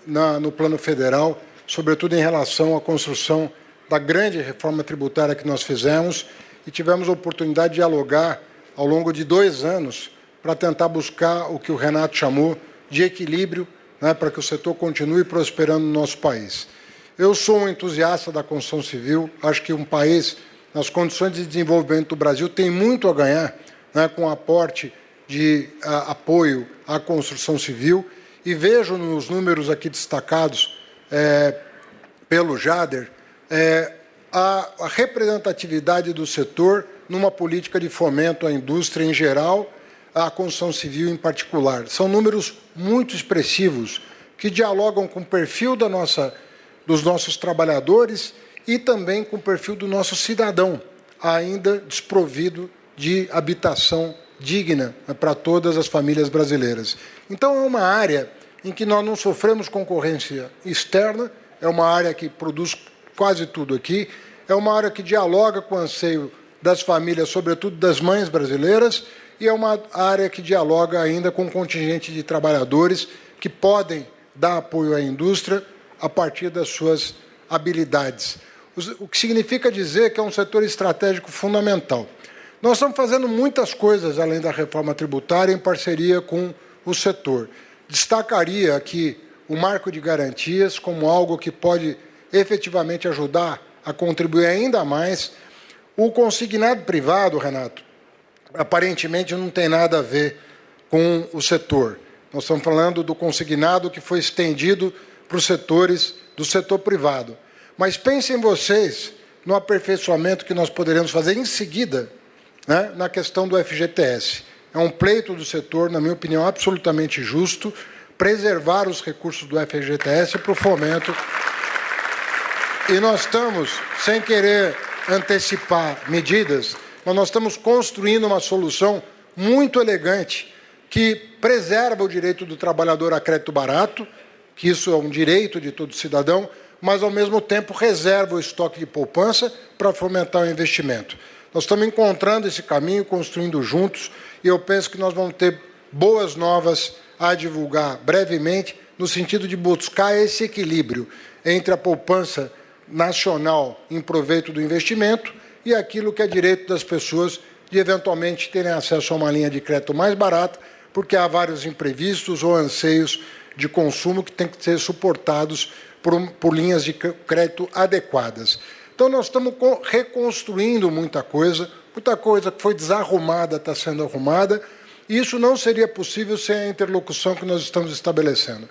no plano federal, sobretudo em relação à construção da grande reforma tributária que nós fizemos e tivemos a oportunidade de dialogar ao longo de 2 anos para tentar buscar o que o Renato chamou de equilíbrio, para que o setor continue prosperando no nosso país. Eu sou um entusiasta da construção civil, acho que um país, nas condições de desenvolvimento do Brasil, tem muito a ganhar com o aporte de apoio à construção civil, e vejo nos números aqui destacados pelo Jader a representatividade do setor numa política de fomento à indústria em geral, à construção civil em particular. São números muito expressivos que dialogam com o perfil dos nossos trabalhadores e também com o perfil do nosso cidadão, ainda desprovido de habitação digna para todas as famílias brasileiras. Então, é uma área em que nós não sofremos concorrência externa, é uma área que produz quase tudo aqui, é uma área que dialoga com o anseio das famílias, sobretudo das mães brasileiras, e é uma área que dialoga ainda com um contingente de trabalhadores que podem dar apoio à indústria a partir das suas habilidades. O que significa dizer que é um setor estratégico fundamental. Nós estamos fazendo muitas coisas, além da reforma tributária, em parceria com o setor. Destacaria aqui o marco de garantias como algo que pode efetivamente ajudar a contribuir ainda mais. O consignado privado, Renato, aparentemente não tem nada a ver com o setor. Nós estamos falando do consignado que foi estendido para os setores do setor privado. Mas pensem vocês no aperfeiçoamento que nós poderemos fazer em seguida, na questão do FGTS. É um pleito do setor, na minha opinião, absolutamente justo, preservar os recursos do FGTS para o fomento. E nós estamos, sem querer antecipar medidas, mas nós estamos construindo uma solução muito elegante que preserva o direito do trabalhador a crédito barato, que isso é um direito de todo cidadão, mas, ao mesmo tempo, reserva o estoque de poupança para fomentar o investimento. Nós estamos encontrando esse caminho, construindo juntos, e eu penso que nós vamos ter boas novas a divulgar brevemente, no sentido de buscar esse equilíbrio entre a poupança nacional em proveito do investimento e aquilo que é direito das pessoas de, eventualmente, terem acesso a uma linha de crédito mais barata, porque há vários imprevistos ou anseios de consumo que têm que ser suportados por linhas de crédito adequadas. Então, nós estamos reconstruindo muita coisa que foi desarrumada está sendo arrumada, e isso não seria possível sem a interlocução que nós estamos estabelecendo.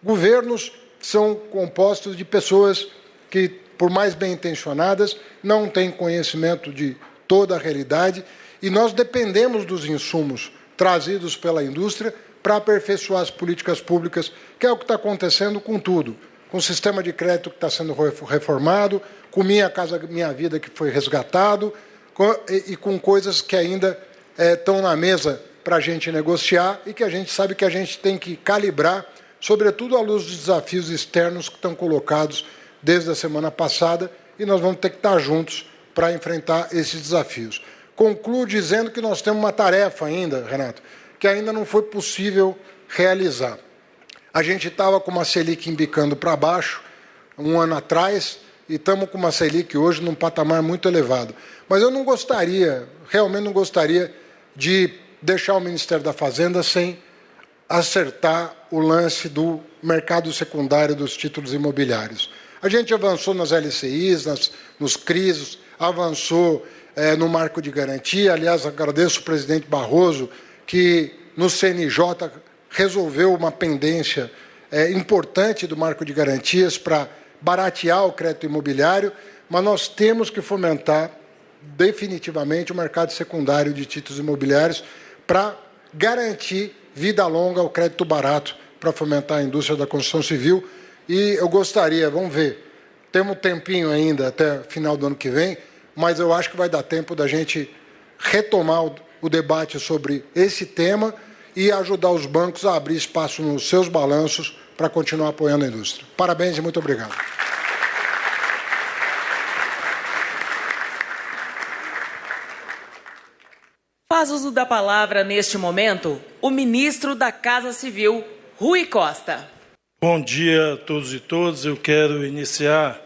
Governos são compostos de pessoas que, por mais bem intencionadas, não têm conhecimento de toda a realidade, e nós dependemos dos insumos trazidos pela indústria para aperfeiçoar as políticas públicas, que é o que está acontecendo com tudo, com o sistema de crédito que está sendo reformado, com Minha Casa Minha Vida que foi resgatado, e com coisas que ainda estão na mesa para a gente negociar e que a gente sabe que a gente tem que calibrar, sobretudo à luz dos desafios externos que estão colocados desde a semana passada, e nós vamos ter que estar juntos para enfrentar esses desafios. Concluo dizendo que nós temos uma tarefa ainda, Renato, que ainda não foi possível realizar. A gente estava com uma Selic embicando para baixo um ano atrás, e estamos com uma Selic hoje num patamar muito elevado. Mas eu não gostaria, realmente não gostaria, de deixar o Ministério da Fazenda sem acertar o lance do mercado secundário dos títulos imobiliários. A gente avançou nas LCIs, nos CRIs, avançou no marco de garantia. Aliás, agradeço o presidente Barroso, que no CNJ resolveu uma pendência importante do marco de garantias para baratear o crédito imobiliário, mas nós temos que fomentar definitivamente o mercado secundário de títulos imobiliários para garantir vida longa ao crédito barato, para fomentar a indústria da construção civil. E eu gostaria, vamos ver, temos um tempinho ainda até final do ano que vem, mas eu acho que vai dar tempo da gente retomar o debate sobre esse tema e ajudar os bancos a abrir espaço nos seus balanços para continuar apoiando a indústria. Parabéns e muito obrigado. Faz uso da palavra neste momento o ministro da Casa Civil, Rui Costa. Bom dia a todos e todas. Eu quero iniciar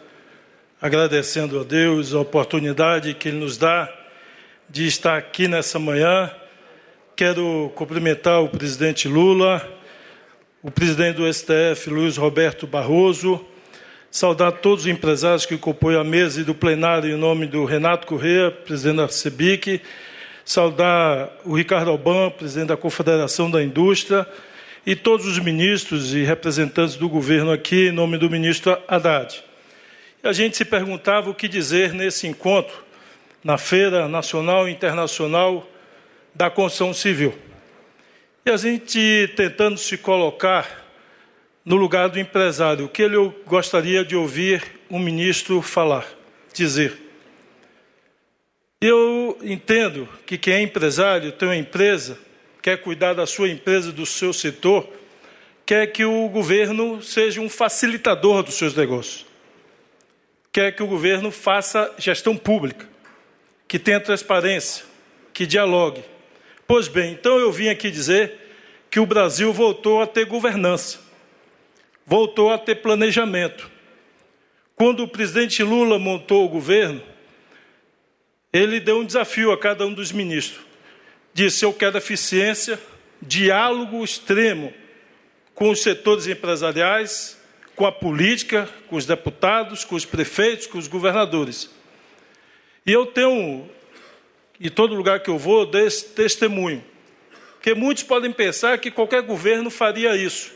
agradecendo a Deus a oportunidade que Ele nos dá de estar aqui nessa manhã. Quero cumprimentar o presidente Lula, o presidente do STF, Luiz Roberto Barroso, saudar todos os empresários que compõem a mesa e do plenário em nome do Renato Corrêa, presidente da CEBIC, saudar o Ricardo Alban, presidente da Confederação da Indústria, e todos os ministros e representantes do governo aqui, em nome do ministro Haddad. E a gente se perguntava o que dizer nesse encontro, na Feira Nacional e Internacional da Construção Civil. E a gente tentando se colocar no lugar do empresário, o que eu gostaria de ouvir um ministro falar, dizer. Eu entendo que quem é empresário, tem uma empresa, quer cuidar da sua empresa, do seu setor, quer que o governo seja um facilitador dos seus negócios. Quer que o governo faça gestão pública, que tenha transparência, que dialogue. Pois bem, então eu vim aqui dizer que o Brasil voltou a ter governança, voltou a ter planejamento. Quando o presidente Lula montou o governo, ele deu um desafio a cada um dos ministros. Disse: eu quero eficiência, diálogo extremo com os setores empresariais, com a política, com os deputados, com os prefeitos, com os governadores. E eu tenho, em todo lugar que eu vou, desse testemunho. Porque muitos podem pensar que qualquer governo faria isso.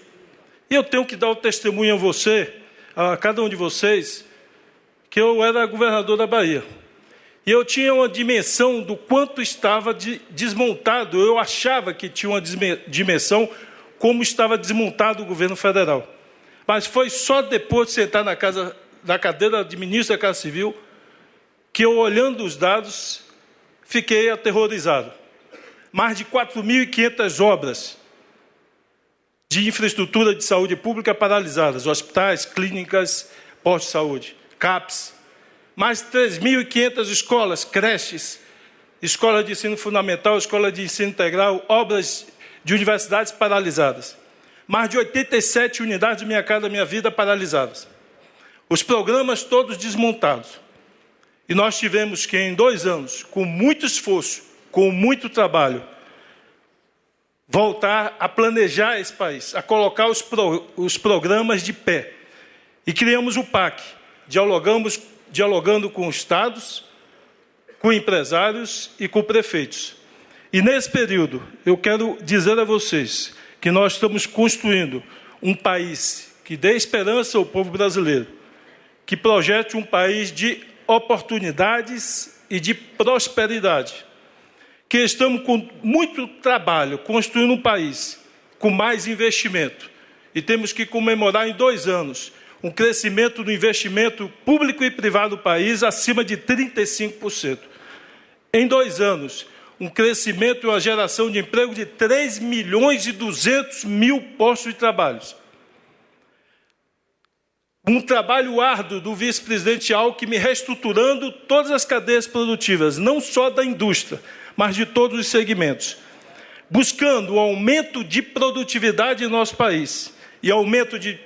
E eu tenho que dar o testemunho a você, a cada um de vocês, que eu era governador da Bahia. E eu tinha uma dimensão do quanto estava desmontado. Eu achava que tinha uma dimensão como estava desmontado o governo federal. Mas foi só depois de sentar na cadeira de ministro da Casa Civil que eu, olhando os dados, fiquei aterrorizado. Mais de 4.500 obras de infraestrutura de saúde pública paralisadas, hospitais, clínicas, postos de saúde, CAPs. Mais de 3.500 escolas, creches, escola de ensino fundamental, escola de ensino integral, obras de universidades paralisadas. Mais de 87 unidades de Minha Casa Minha Vida paralisadas. Os programas todos desmontados. E nós tivemos que, em 2 anos, com muito esforço, com muito trabalho, voltar a planejar esse país, a colocar os programas de pé. E criamos o PAC, dialogando com estados, com empresários e com prefeitos. E nesse período, eu quero dizer a vocês que nós estamos construindo um país que dê esperança ao povo brasileiro, que projete um país de oportunidades e de prosperidade, que estamos com muito trabalho construindo um país com mais investimento. E temos que comemorar em 2 anos um crescimento do investimento público e privado do país acima de 35%. Em 2 anos, um crescimento e uma geração de emprego de 3.200.000 postos de trabalho. Um trabalho árduo do vice-presidente Alckmin reestruturando todas as cadeias produtivas, não só da indústria, mas de todos os segmentos, buscando o aumento de produtividade em nosso país. E aumento de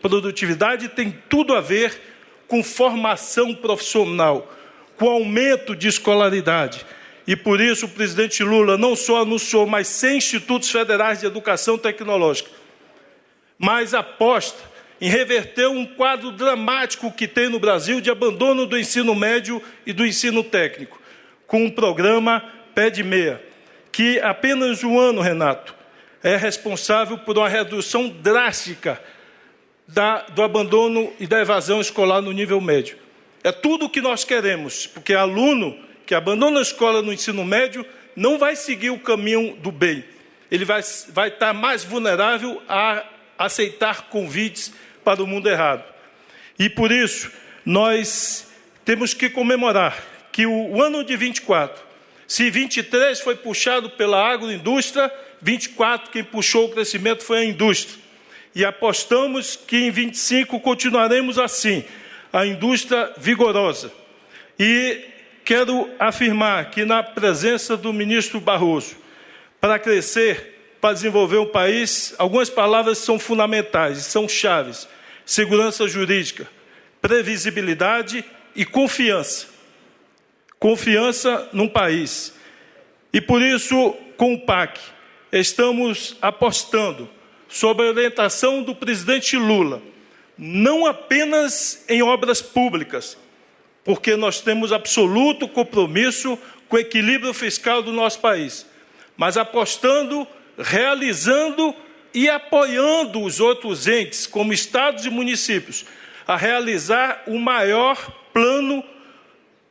produtividade tem tudo a ver com formação profissional, com aumento de escolaridade. E por isso o presidente Lula não só anunciou mais 100 institutos federais de educação tecnológica, mas aposta em reverter um quadro dramático que tem no Brasil de abandono do ensino médio e do ensino técnico, com um programa Pé de Meia, que apenas um ano, Renato, é responsável por uma redução drástica do abandono e da evasão escolar no nível médio. É tudo o que nós queremos, porque aluno que abandona a escola no ensino médio não vai seguir o caminho do bem. Ele vai estar mais vulnerável a aceitar convites para o mundo errado. E por isso, nós temos que comemorar que o ano de 24, se 23 foi puxado pela agroindústria, 24 quem puxou o crescimento foi a indústria. E apostamos que em 25 continuaremos assim, a indústria vigorosa. E quero afirmar que na presença do ministro Barroso, para crescer, para desenvolver um país, algumas palavras são fundamentais, são chaves: segurança jurídica, previsibilidade e confiança. Confiança num país. E por isso, com o PAC, estamos apostando sob a orientação do presidente Lula, não apenas em obras públicas, porque nós temos absoluto compromisso com o equilíbrio fiscal do nosso país, mas apostando, realizando e apoiando os outros entes, como estados e municípios, a realizar o maior plano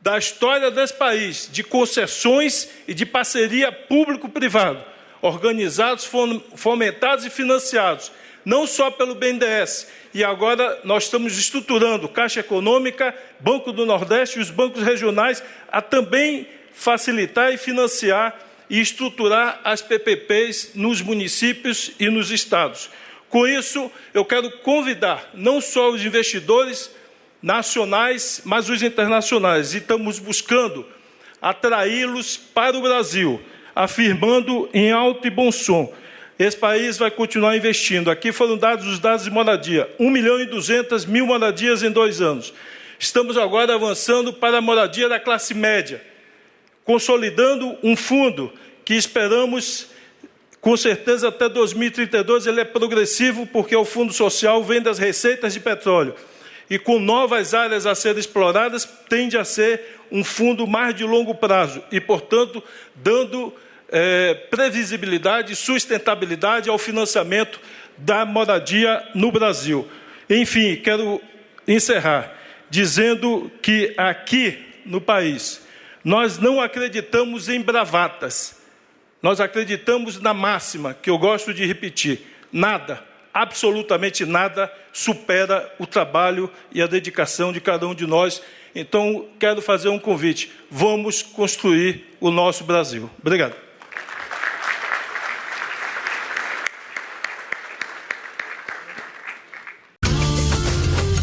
da história desse país, de concessões e de parceria público-privado, organizados, fomentados e financiados, não só pelo BNDES, e agora nós estamos estruturando Caixa Econômica, Banco do Nordeste e os bancos regionais a também facilitar e financiar e estruturar as PPPs nos municípios e nos estados. Com isso, eu quero convidar não só os investidores nacionais, mas os internacionais. E estamos buscando atraí-los para o Brasil, afirmando em alto e bom som: esse país vai continuar investindo. Aqui foram dados os dados de moradia, 1.200.000 moradias em 2 anos. Estamos agora avançando para a moradia da classe média, consolidando um fundo que esperamos, com certeza, até 2032, ele é progressivo, porque o Fundo Social vem das receitas de petróleo. E com novas áreas a serem exploradas, tende a ser um fundo mais de longo prazo e, portanto, dando previsibilidade e sustentabilidade ao financiamento da moradia no Brasil. Enfim, quero encerrar dizendo que aqui no país nós não acreditamos em bravatas, nós acreditamos na máxima, que eu gosto de repetir: nada, absolutamente nada, supera o trabalho e a dedicação de cada um de nós. Então, quero fazer um convite: vamos construir o nosso Brasil. Obrigado.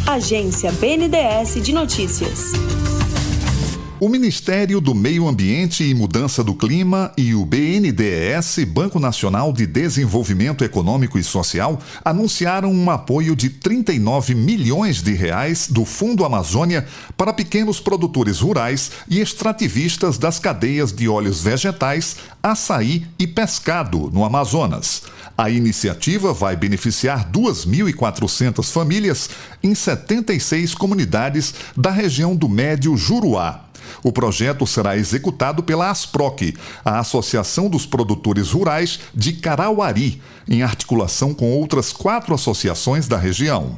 Agência BNDES de Notícias. O Ministério do Meio Ambiente e Mudança do Clima e o BNDES, Banco Nacional de Desenvolvimento Econômico e Social, anunciaram um apoio de 39 milhões de reais do Fundo Amazônia para pequenos produtores rurais e extrativistas das cadeias de óleos vegetais, açaí e pescado no Amazonas. A iniciativa vai beneficiar 2.400 famílias em 76 comunidades da região do Médio Juruá. O projeto será executado pela ASPROC, a Associação dos Produtores Rurais de Carauari, em articulação com outras 4 associações da região.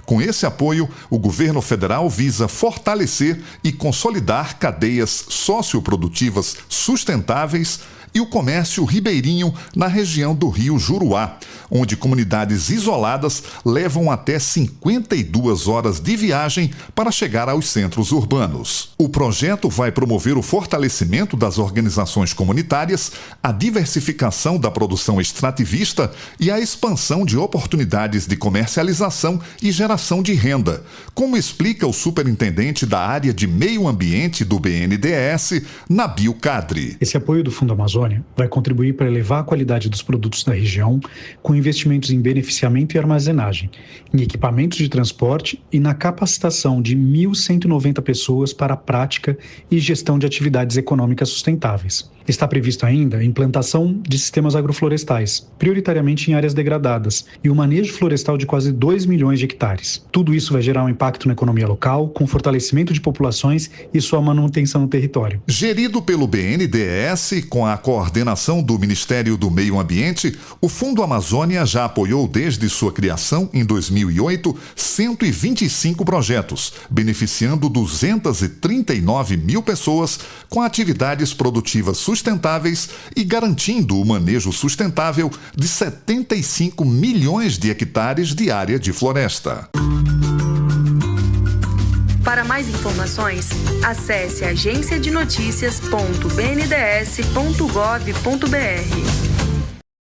Com esse apoio, o governo federal visa fortalecer e consolidar cadeias socioprodutivas sustentáveis e o comércio ribeirinho na região do Rio Juruá, onde comunidades isoladas levam até 52 horas de viagem para chegar aos centros urbanos. O projeto vai promover o fortalecimento das organizações comunitárias, a diversificação da produção extrativista e a expansão de oportunidades de comercialização e geração de renda, como explica o superintendente da área de meio ambiente do BNDES, Nabil Kadri. Esse apoio do Fundo Amazônia vai contribuir para elevar a qualidade dos produtos da região, com investimentos em beneficiamento e armazenagem, em equipamentos de transporte e na capacitação de 1.190 pessoas para a prática e gestão de atividades econômicas sustentáveis. Está previsto ainda a implantação de sistemas agroflorestais, prioritariamente em áreas degradadas, e o manejo florestal de quase 2 milhões de hectares. Tudo isso vai gerar um impacto na economia local, com fortalecimento de populações e sua manutenção no território. Gerido pelo BNDES, com a coordenação do Ministério do Meio Ambiente, o Fundo Amazônia já apoiou desde sua criação, em 2008, 125 projetos, beneficiando 239 mil pessoas com atividades produtivas sustentáveis e garantindo o manejo sustentável de 75 milhões de hectares de área de floresta. Para mais informações, acesse agenciadenoticias.bnds.gov.br.